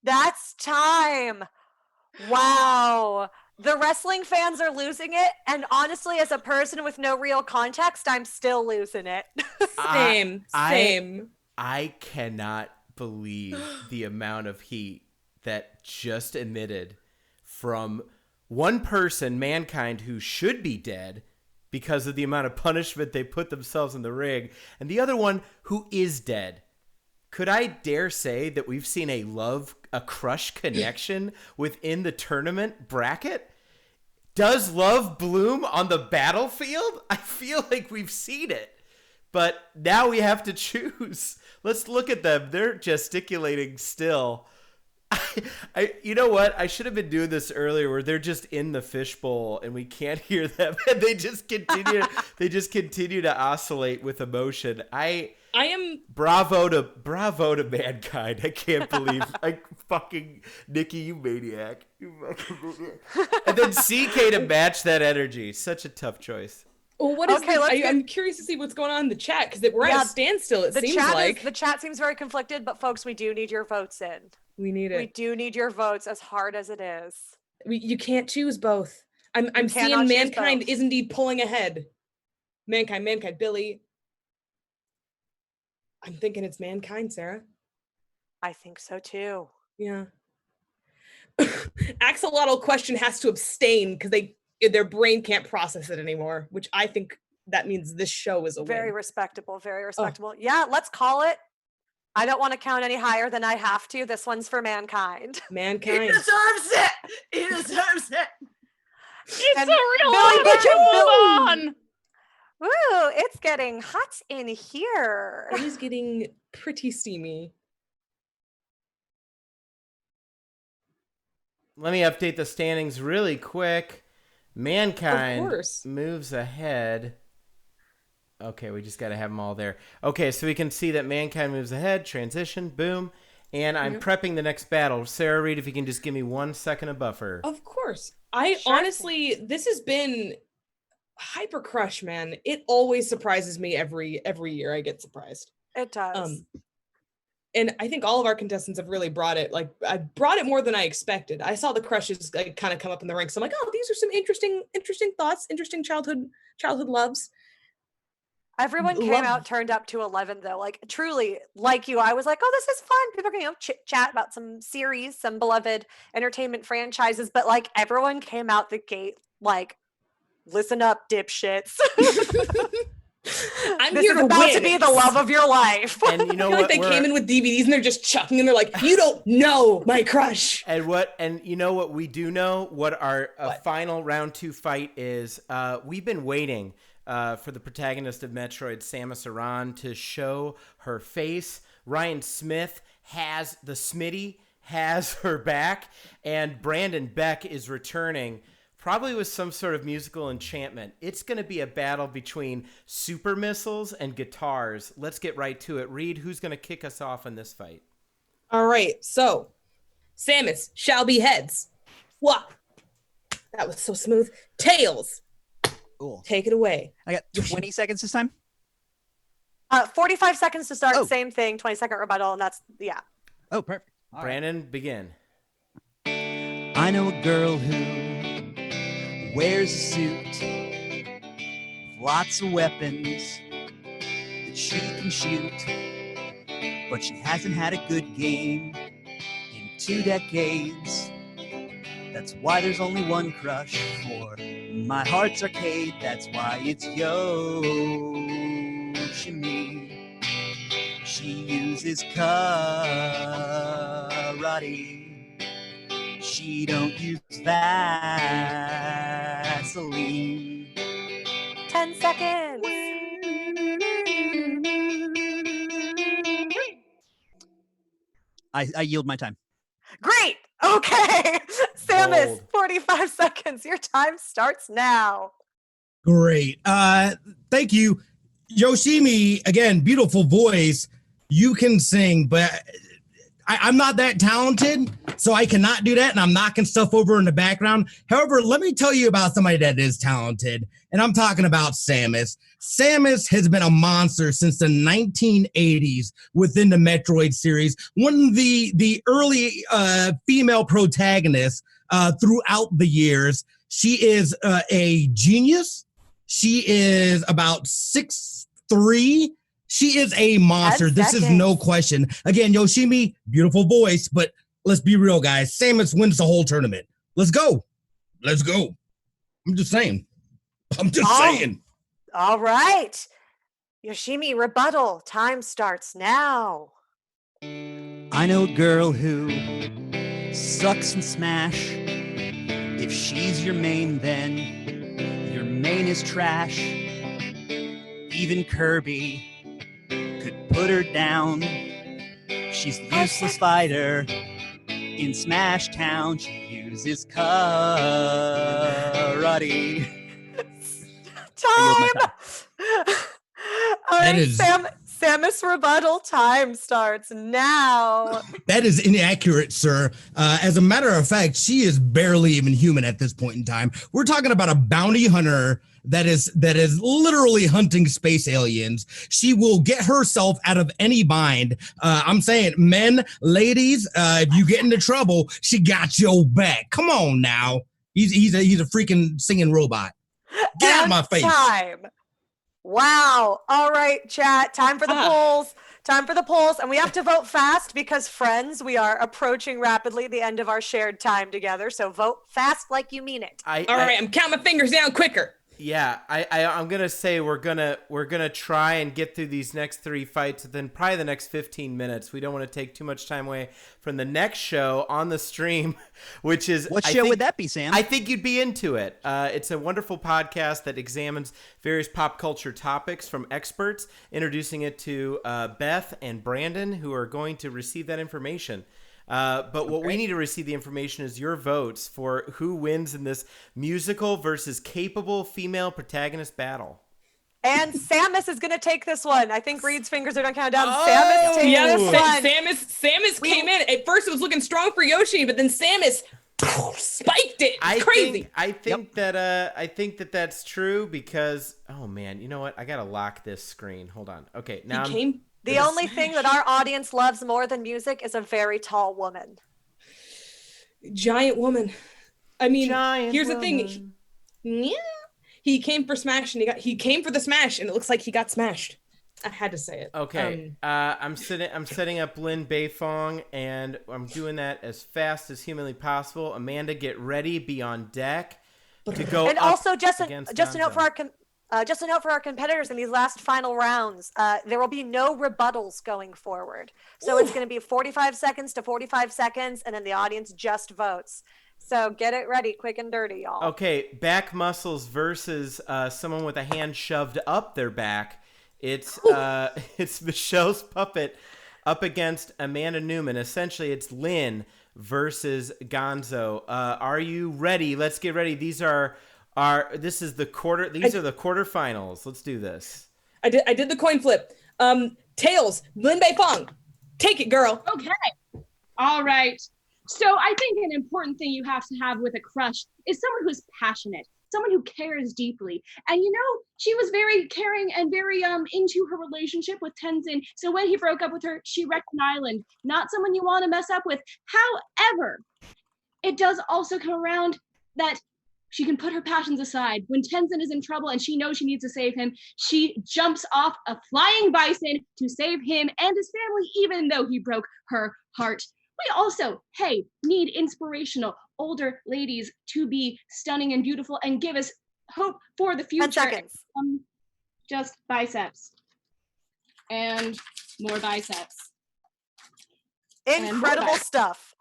That's time. Wow. The wrestling fans are losing it, and honestly, as a person with no real context, I'm still losing it. Same. I cannot believe the amount of heat that just emitted from one person, Mankind, who should be dead because of the amount of punishment they put themselves in the ring, and the other one who is dead. Could I dare say that we've seen a crush connection within the tournament bracket? Does love bloom on the battlefield? I feel like we've seen it. But now we have to choose. Let's look at them. They're gesticulating still. You know what? I should have been doing this earlier where they're just in the fishbowl and we can't hear them. And they just continue to oscillate with emotion. I am bravo to Mankind. I can't believe fucking Nikki, you maniac. And then CK to match that energy. Such a tough choice. Well, I'm curious to see what's going on in the chat because we're at a standstill. It seems like the chat seems very conflicted, but folks, we do need your votes in. We need it. We do need your votes, as hard as it is. You can't choose both. I'm seeing Mankind is indeed pulling ahead. Mankind, Billy. I'm thinking it's Mankind, Sarah. I think so too. Yeah. Axolotl question has to abstain because their brain can't process it anymore, which I think that means this show is a very win. respectable. Very respectable. Yeah, let's call it. I don't want to count any higher than I have to. This one's for Mankind. Mankind. He deserves it. He deserves it. It's And a real Billy honor. Move on. Ooh, it's getting hot in here. It is getting pretty steamy. Let me update the standings really quick. Mankind Of course. moves ahead. Okay, we just got to have them all there. Okay, so we can see that Mankind moves ahead. Transition, boom. And I'm prepping the next battle. Sarah Reed, if you can just give me 1 second of buffer. Of course. Honestly, this has been Hyper Crush, man. It always surprises me every year. I get surprised. It does. And I think all of our contestants have really brought it. Like, I brought it more than I expected. I saw the crushes kind of come up in the ranks. So I'm like, oh, these are some interesting thoughts, interesting childhood loves. Everyone came out turned up to 11 though. Like truly, like you, I was like, oh, this is fun. People are gonna chit-chat about some series, some beloved entertainment franchises, but like everyone came out the gate like, listen up, dipshits. I'm this here is to about win. to be the love of your life. And you know I feel what? like they came in with DVDs and they're just chucking and they're like, you don't know my crush. And you know what we do know? What our final round 2 fight is? We've been waiting for the protagonist of Metroid, Samus Aran, to show her face. Ryan Smith has the Smitty, has her back, and Brandon Beck is returning, probably with some sort of musical enchantment. It's going to be a battle between super missiles and guitars. Let's get right to it. Reed, who's going to kick us off in this fight? All right, so Samus shall be heads. What? That was so smooth. Tails. Cool. Take it away. I got 20 seconds this time. 45 seconds to start. Same thing. 20-second rebuttal, and that's Oh, perfect. All Brandon, begin. I know a girl who wears a suit, lots of weapons that she can shoot, but she hasn't had a good game in 2 decades. That's why there's only one crush for my heart's arcade. That's why it's Yoshimi. She uses karate. She don't use Vaseline. 10 seconds. I yield my time. Great. Okay. Samus, Bold. 45 seconds. Your time starts now. Great. Thank you. Yoshimi, again, beautiful voice. You can sing, but I'm not that talented, so I cannot do that, and I'm knocking stuff over in the background. However, let me tell you about somebody that is talented, and I'm talking about Samus. Samus has been a monster since the 1980s within the Metroid series, one of the early female protagonists throughout the years. She is a genius. She is about 6'3". She is a monster. This is no question. Again, Yoshimi, beautiful voice, but let's be real, guys. Samus wins the whole tournament. Let's go. Let's go. I'm just saying. Saying. All right. Yoshimi, rebuttal. Time starts now. I know a girl who sucks and smash. If she's your main, then your main is trash. Even Kirby could put her down. She's a useless fighter in Smash Town. She uses karate. Time. All right, is- Samus rebuttal time starts now. That is inaccurate, sir. As a matter of fact, she is barely even human at this point in time. We're talking about a bounty hunter that is literally hunting space aliens. She will get herself out of any bind. I'm saying, men, ladies, if you get into trouble, she got your back. Come on now. He's a freaking singing robot. Get out of my face. Time. Wow. All right, chat. Time for the polls. Time for the polls. And we have to vote fast because, friends, we are approaching rapidly the end of our shared time together. So vote fast like you mean it. All right, I'm counting my fingers down quicker. Yeah, I'm gonna say we're gonna try and get through these next 3 fights within probably the next 15 minutes. We don't want to take too much time away from the next show on the stream, which is What show would that be, Sam? I think you'd be into it. It's a wonderful podcast that examines various pop culture topics from experts, introducing it to Beth and Brandon, who are going to receive that information. But what we need to receive the information is your votes for who wins in this musical versus capable female protagonist battle. And Samus is going to take this one. I think Reed's fingers are going to count down. Samus takes this one. Samus came in. At first, it was looking strong for Yoshi, but then Samus spiked it. It's crazy. I think that that's true because, oh man, you know what? I gotta lock this screen. Hold on. Okay, now The only thing that our audience loves more than music is a very tall woman. Giant woman. I mean, here's woman. the thing. He came for Smash, and he came for the Smash, and it looks like he got smashed. I had to say it. Okay, I'm setting up Lin Beifong, and I'm doing that as fast as humanly possible. Amanda, get ready, be on deck to go. And also, just a note Gonzo. for our competitors in these last final rounds, there will be no rebuttals going forward. So it's going to be 45 seconds to 45 seconds, and then the audience just votes. So get it ready, quick and dirty, y'all. Okay, back muscles versus someone with a hand shoved up their back. It's Michelle's puppet up against Amanda Newman. Essentially, it's Lynn versus Gonzo. Are you ready? Let's get ready. These are the quarterfinals. Let's do this. I did the coin flip. Tails, Lin Beifong. Take it, girl. Okay. All right. So I think an important thing you have to have with a crush is someone who's passionate, someone who cares deeply. And she was very caring and very into her relationship with Tenzin. So when he broke up with her, she wrecked an island. Not someone you want to mess up with. However, it does also come around that she can put her passions aside. When Tenzin is in trouble and she knows she needs to save him, she jumps off a flying bison to save him and his family, even though he broke her heart. We also, hey, need inspirational older ladies to be stunning and beautiful and give us hope for the future. 10 seconds. Just biceps. And more biceps. Incredible stuff.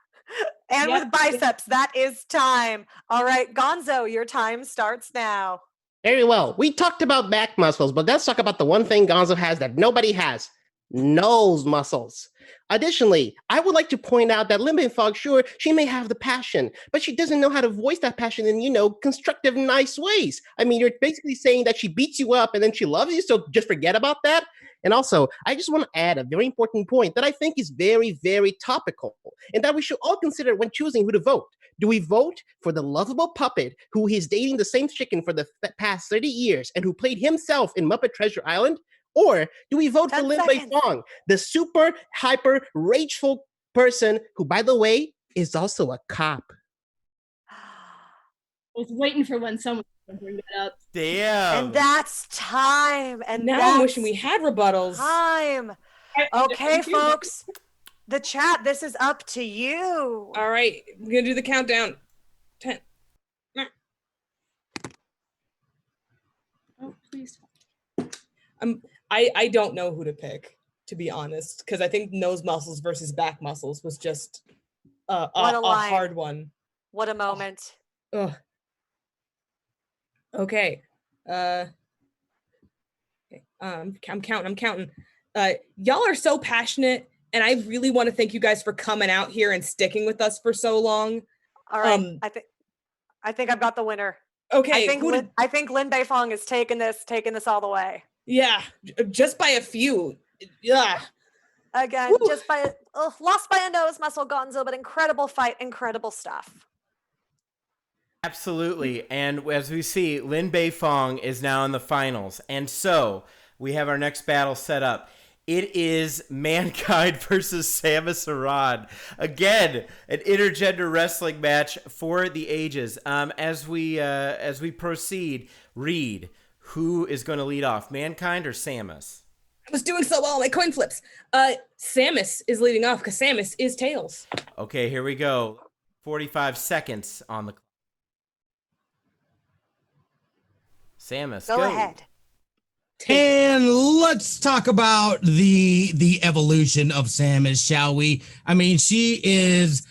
And Yep. with biceps, that is time. All right, Gonzo, your time starts now. Very well. We talked about back muscles, but let's talk about the one thing Gonzo has that nobody has. Nose muscles. Additionally, I would like to point out that Limbe Fog, sure, she may have the passion, but she doesn't know how to voice that passion in, constructive, nice ways. I mean, you're basically saying that she beats you up and then she loves you, so just forget about that. And also, I just want to add a very important point that I think is very, very topical, and that we should all consider when choosing who to vote. Do we vote for the lovable puppet who is dating the same chicken for the past 30 years and who played himself in Muppet Treasure Island? Or do we vote for Lin Bei Fong, the super, hyper, rageful person who, by the way, is also a cop? I was waiting for when someone would bring that up. Damn. And that's time. And now I'm wishing we had rebuttals. Time. Okay, folks. The chat, this is up to you. All right, I'm gonna do the countdown. 10. Oh, please. I don't know who to pick, to be honest, because I think nose muscles versus back muscles was just a hard one. What a moment. Ugh. Okay. I'm counting. Y'all are so passionate, and I really want to thank you guys for coming out here and sticking with us for so long. All right. I think I've got the winner. Okay. I think Lin Bei Fong is taking this all the way. Yeah, just by a few. Yeah. Again, just by lost by a nose muscle, Gonzo, but incredible fight, incredible stuff. Absolutely. And as we see, Lin Bei Fong is now in the finals. And so we have our next battle set up. It is Mankind versus Samus Aran. Again, an intergender wrestling match for the ages. As we proceed, Reed, who is going to lead off, Mankind or Samus? I was doing so well on my coin flips. Samus is leading off because Samus is tails. Okay, here we go. 45 seconds on the clock. Samus, go ahead. And let's talk about the evolution of Samus, shall we? I mean, she is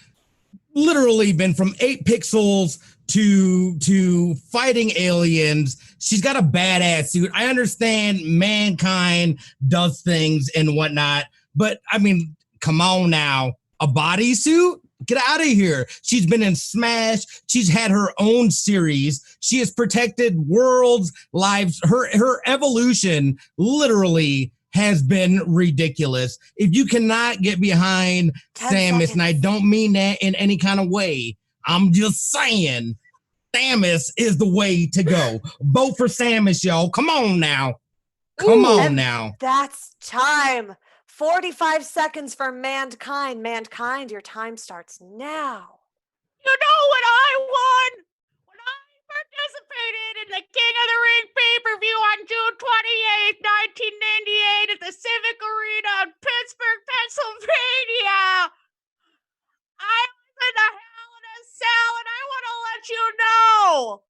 literally been from 8 pixels to fighting aliens. She's got a badass suit. I understand Mankind does things and whatnot, but I mean, come on now, a bodysuit? Get out of here. She's been in Smash. She's had her own series. She has protected worlds, lives. Her evolution literally has been ridiculous. If you cannot get behind Samus, and I don't mean that in any kind of way, I'm just saying Samus is the way to go. Vote for Samus, y'all. Come on now. Come on now. That's time. 45 seconds for Mankind. Mankind, your time starts now. You know what I won? When I participated in the King of the Ring pay-per-view on June 28th, 1998 at the Civic Arena in Pittsburgh, Pennsylvania. I was in a Hell in a Cell, and I want to let you know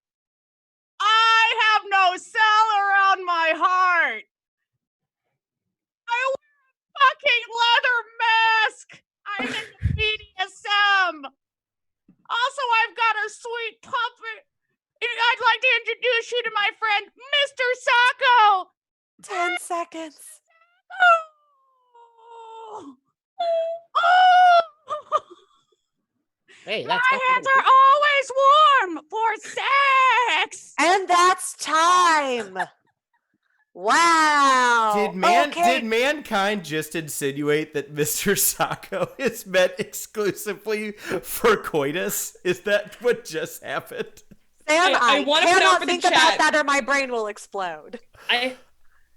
I have no cell around my heart. I wear a fucking leather mask. I'm in the BDSM. Also, I've got a sweet puppet. I'd like to introduce you to my friend, Mr. Sacco. 10 seconds. Hey, my hands are always warm for sex. And that's time. Wow. Did Mankind just insinuate that Mr. Sacco is meant exclusively for coitus? Is that what just happened? Sam, I want to put out cannot for think the chat. about that or my brain will explode.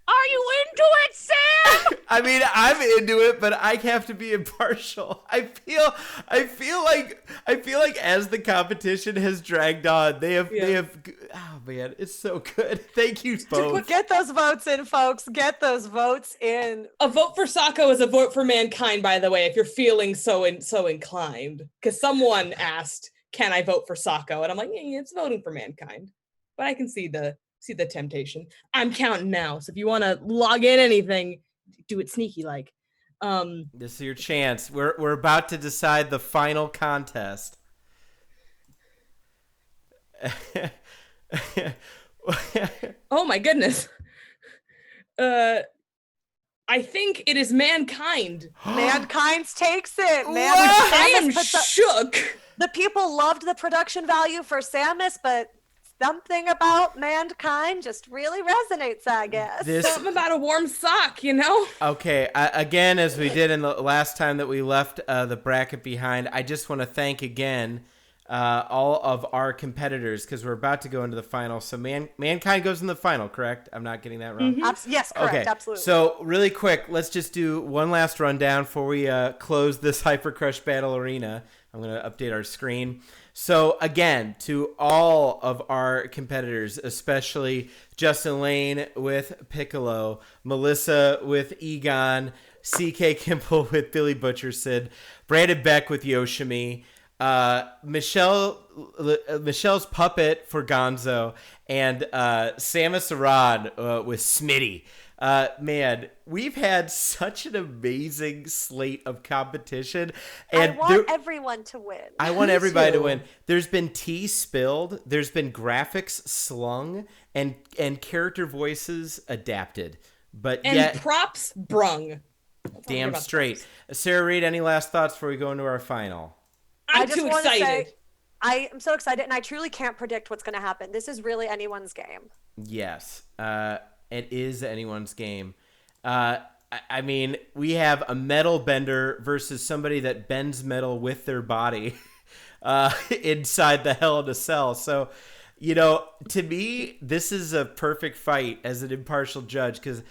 Are you into it, Sam? I mean, I'm into it, but I have to be impartial. I feel like as the competition has dragged on, they have. Oh man, it's so good. Thank you both. Get those votes in, folks. Get those votes in. A vote for Sako is a vote for mankind, by the way, if you're feeling so inclined. Because someone asked, "Can I vote for Sako?" And I'm like, yeah, it's voting for mankind. But I can see the temptation. I'm counting now, so if you want to log in anything, do it sneaky like. This is your chance. We're about to decide the final contest. Oh my goodness. I think it is mankind. Mankind's takes it. I am shook. The people loved the production value for Samus, but something about mankind just really resonates, I guess. Something about a warm sock, you know? Okay, again, as we did in the last time that we left the bracket behind, I just want to thank again all of our competitors, because we're about to go into the final. So mankind goes in the final, correct? I'm not getting that wrong? Mm-hmm. Yes, correct, okay. Absolutely. So really quick, let's just do one last rundown before we close this Hyper Crush Battle Arena. I'm going to update our screen. So again, to all of our competitors, especially Justin Lane with Piccolo, Melissa with Egon, CK Kimple with Billy Butcherson, Brandon Beck with Yoshimi, Michelle's puppet for Gonzo, and Samus Aran with Smitty. Man, we've had such an amazing slate of competition, and I want everyone to win. I want everybody to win. There's been tea spilled, there's been graphics slung, and character voices adapted, but and yet props brung. Damn straight. Sarah Reed, any last thoughts before we go into our final? I'm too excited. I am so excited, and I truly can't predict what's going to happen. This is really anyone's game. Yes. It is anyone's game. I mean, we have a metal bender versus somebody that bends metal with their body inside the Hell in a Cell. So, you know, to me, this is a perfect fight as an impartial judge, because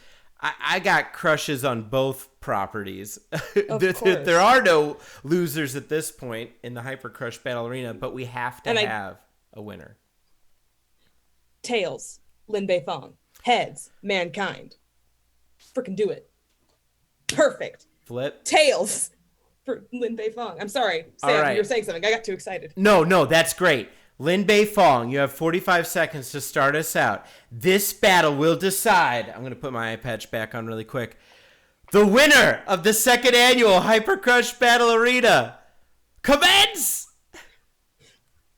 I got crushes on both properties. There are no losers at this point in the Hyper Crush Battle Arena, but we have to have a winner. Tails, Lin Bei Fong. Heads, mankind. Freaking do it. Perfect. Flip. Tails for Lin Bei Fong. I'm sorry, Sam, you were saying something. I got too excited. No, that's great. Lin Bei Fong, you have 45 seconds to start us out. This battle will decide. I'm going to put my eye patch back on really quick. The winner of the second annual Hyper Crush Battle Arena. Commence!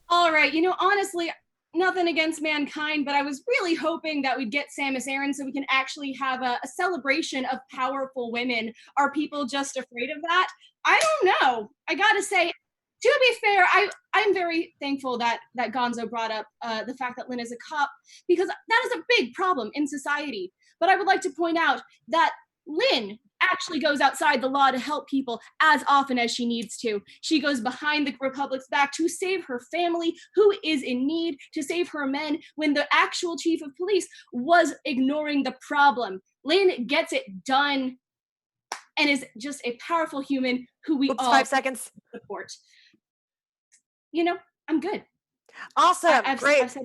All right, you know, honestly, nothing against mankind, but I was really hoping that we'd get Samus Aran so we can actually have a celebration of powerful women. Are people just afraid of that? I don't know. I gotta say, to be fair, I'm very thankful that Gonzo brought up the fact that Lin is a cop, because that is a big problem in society. But I would like to point out that Lin actually goes outside the law to help people as often as she needs to. She goes behind the Republic's back to save her family, who is in need, to save her men when the actual chief of police was ignoring the problem. Lin gets it done and is just a powerful human who we all 5 seconds support. You know, I'm good. Awesome. Great.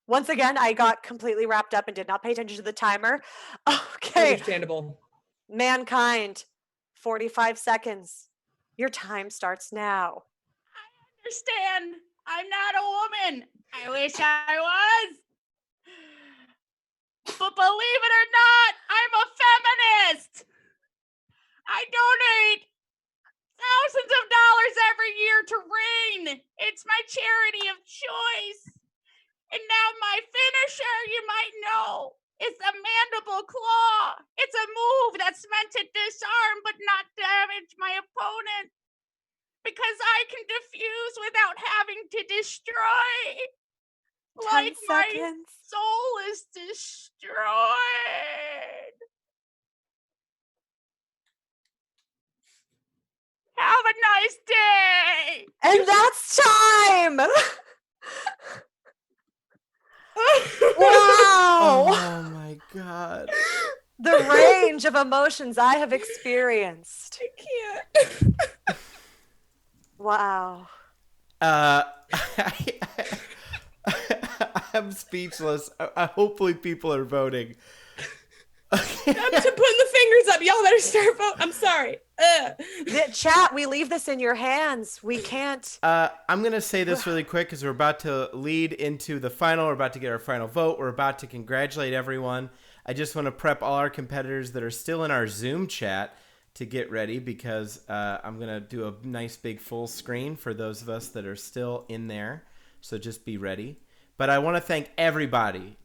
Once again, I got completely wrapped up and did not pay attention to the timer. Okay. Understandable. Mankind, 45 seconds. Your time starts now. I understand. I'm not a woman. I wish I was. But believe it or not, I'm a feminist. I donate thousands of dollars every year to RAIN. It's my charity of choice. And now my finisher, you might know, is a mandible claw. It's a move that's meant to disarm but not damage my opponent. Because I can defuse without having to destroy. Like my soul is destroyed. Have a nice day. And that's time. Wow. Oh my God. The range of emotions I have experienced. I can't. Wow. I'm speechless. Hopefully people are voting. I'm putting the fingers up. Y'all better start voting. I'm sorry. The chat, we leave this in your hands. We can't. I'm going to say this really quick because we're about to lead into the final. We're about to get our final vote. We're about to congratulate everyone. I just want to prep all our competitors that are still in our Zoom chat to get ready because I'm going to do a nice big full screen for those of us that are still in there. So just be ready. But I want to thank everyone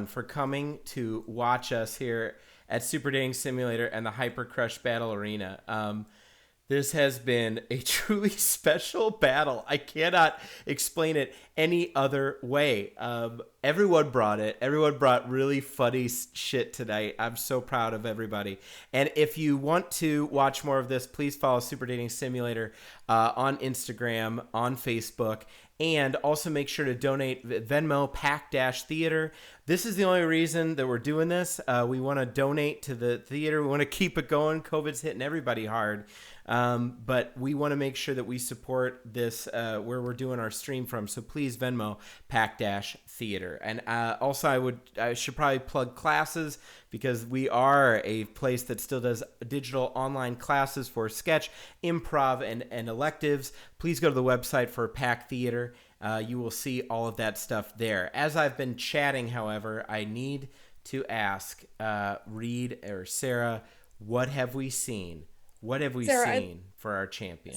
for coming to watch us here at Super Dating Simulator and the Hyper Crush Battle Arena. This has been a truly special battle. I cannot explain it any other way. Everyone brought it. Everyone brought really funny shit tonight. I'm so proud of everybody. And if you want to watch more of this, please follow Super Dating Simulator on Instagram, on Facebook, and also make sure to donate Venmo Pack-Theater. This is the only reason that we're doing this. We want to donate to the theater. We want to keep it going. COVID's hitting everybody hard. But we want to make sure that we support this where we're doing our stream from. So please Venmo Pack-Theater. And also I should probably plug classes because we are a place that still does digital online classes for sketch, improv, and electives. Please go to the website for Pack Theater. You will see all of that stuff there. As I've been chatting, however, I need to ask Reed or Sarah, what have we seen? What have we seen for our champion?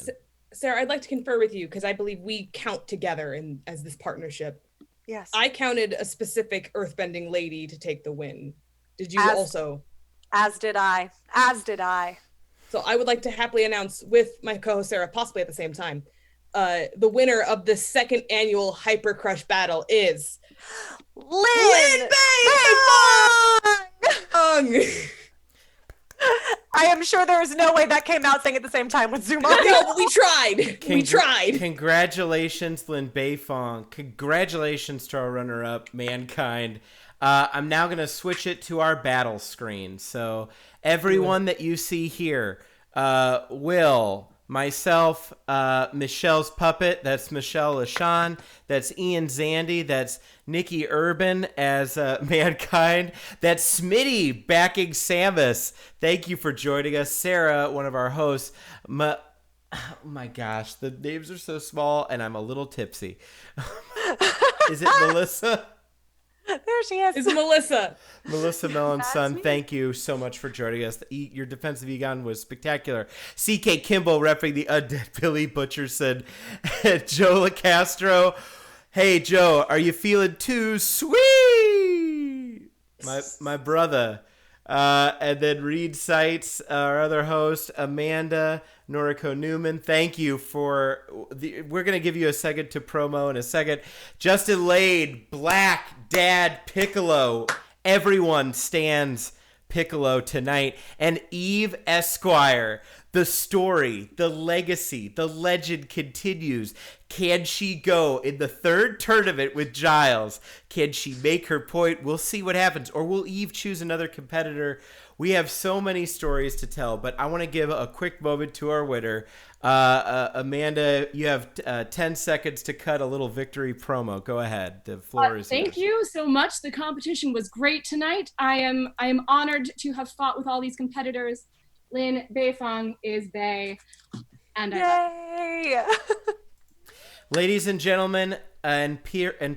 Sarah, I'd like to confer with you because I believe we count together as this partnership. Yes. I counted a specific earthbending lady to take the win. Did you also? As did I. So I would like to happily announce with my co-host Sarah, possibly at the same time, the winner of the second annual Hyper Crush Battle is Lin Bay! I am sure there is no way that came out saying at the same time with Zoom on. No, but we tried. We tried. Congratulations, Lin Beifong. Congratulations to our runner-up, Mankind. I'm now going to switch it to our battle screen. So everyone that you see here, Will, myself, Michel's puppet, that's Michel LaShawn, that's Ian Zandy, that's Nikki Urban as Mankind, that's Smitty backing Samus. Thank you for joining us. Sarah, one of our hosts. Oh my gosh, the names are so small and I'm a little tipsy. Is it Melissa? There she is. It's Melissa. Melissa Melonson, thank you so much for joining us. Your defensive Egon was spectacular. CK Kimball repping the Undead Billy Butcherson. Joe LaCastro. Hey, Joe, are you feeling too sweet? My brother. And then Reed Seitz, our other host, Amanda Noriko Newman. Thank you for we're going to give you a second to promo in a second. Justin Lade, Black Dad Piccolo. Everyone stands Piccolo tonight. And Eve Esquire. The story, the legacy, the legend continues. Can she go in the third tournament with Giles? Can she make her point? We'll see what happens. Or will Eve choose another competitor? We have so many stories to tell, but I want to give a quick moment to our winner. Amanda, you have 10 seconds to cut a little victory promo. Go ahead. The floor is yours. Thank you so much. The competition was great tonight. I am honored to have fought with all these competitors. Lin Beifong is Bay. And Yay! Ladies and gentlemen, and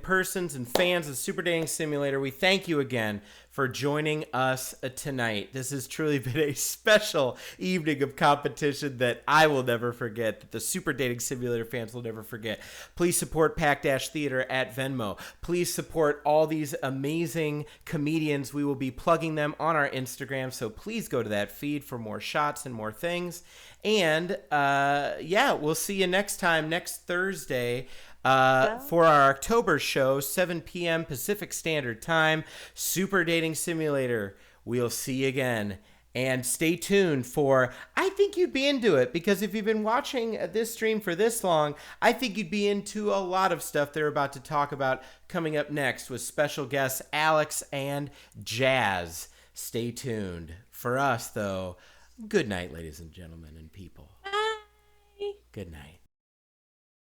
persons and fans of Super Dating Simulator, we thank you again for joining us tonight. This has truly been a special evening of competition that I will never forget, that the Super Dating Simulator fans will never forget. Please support Pack-Theater at Venmo. Please support all these amazing comedians. We will be plugging them on our Instagram, so please go to that feed for more shots and more things. And we'll see you next time, next Thursday, for our October show, 7 p.m. Pacific Standard Time, Super Dating Simulator. We'll see you again. And stay tuned for, I think you'd be into it, because if you've been watching this stream for this long, I think you'd be into a lot of stuff they're about to talk about coming up next with special guests Alex and Jazz. Stay tuned. For us, though, good night, ladies and gentlemen and people. Bye. Good night.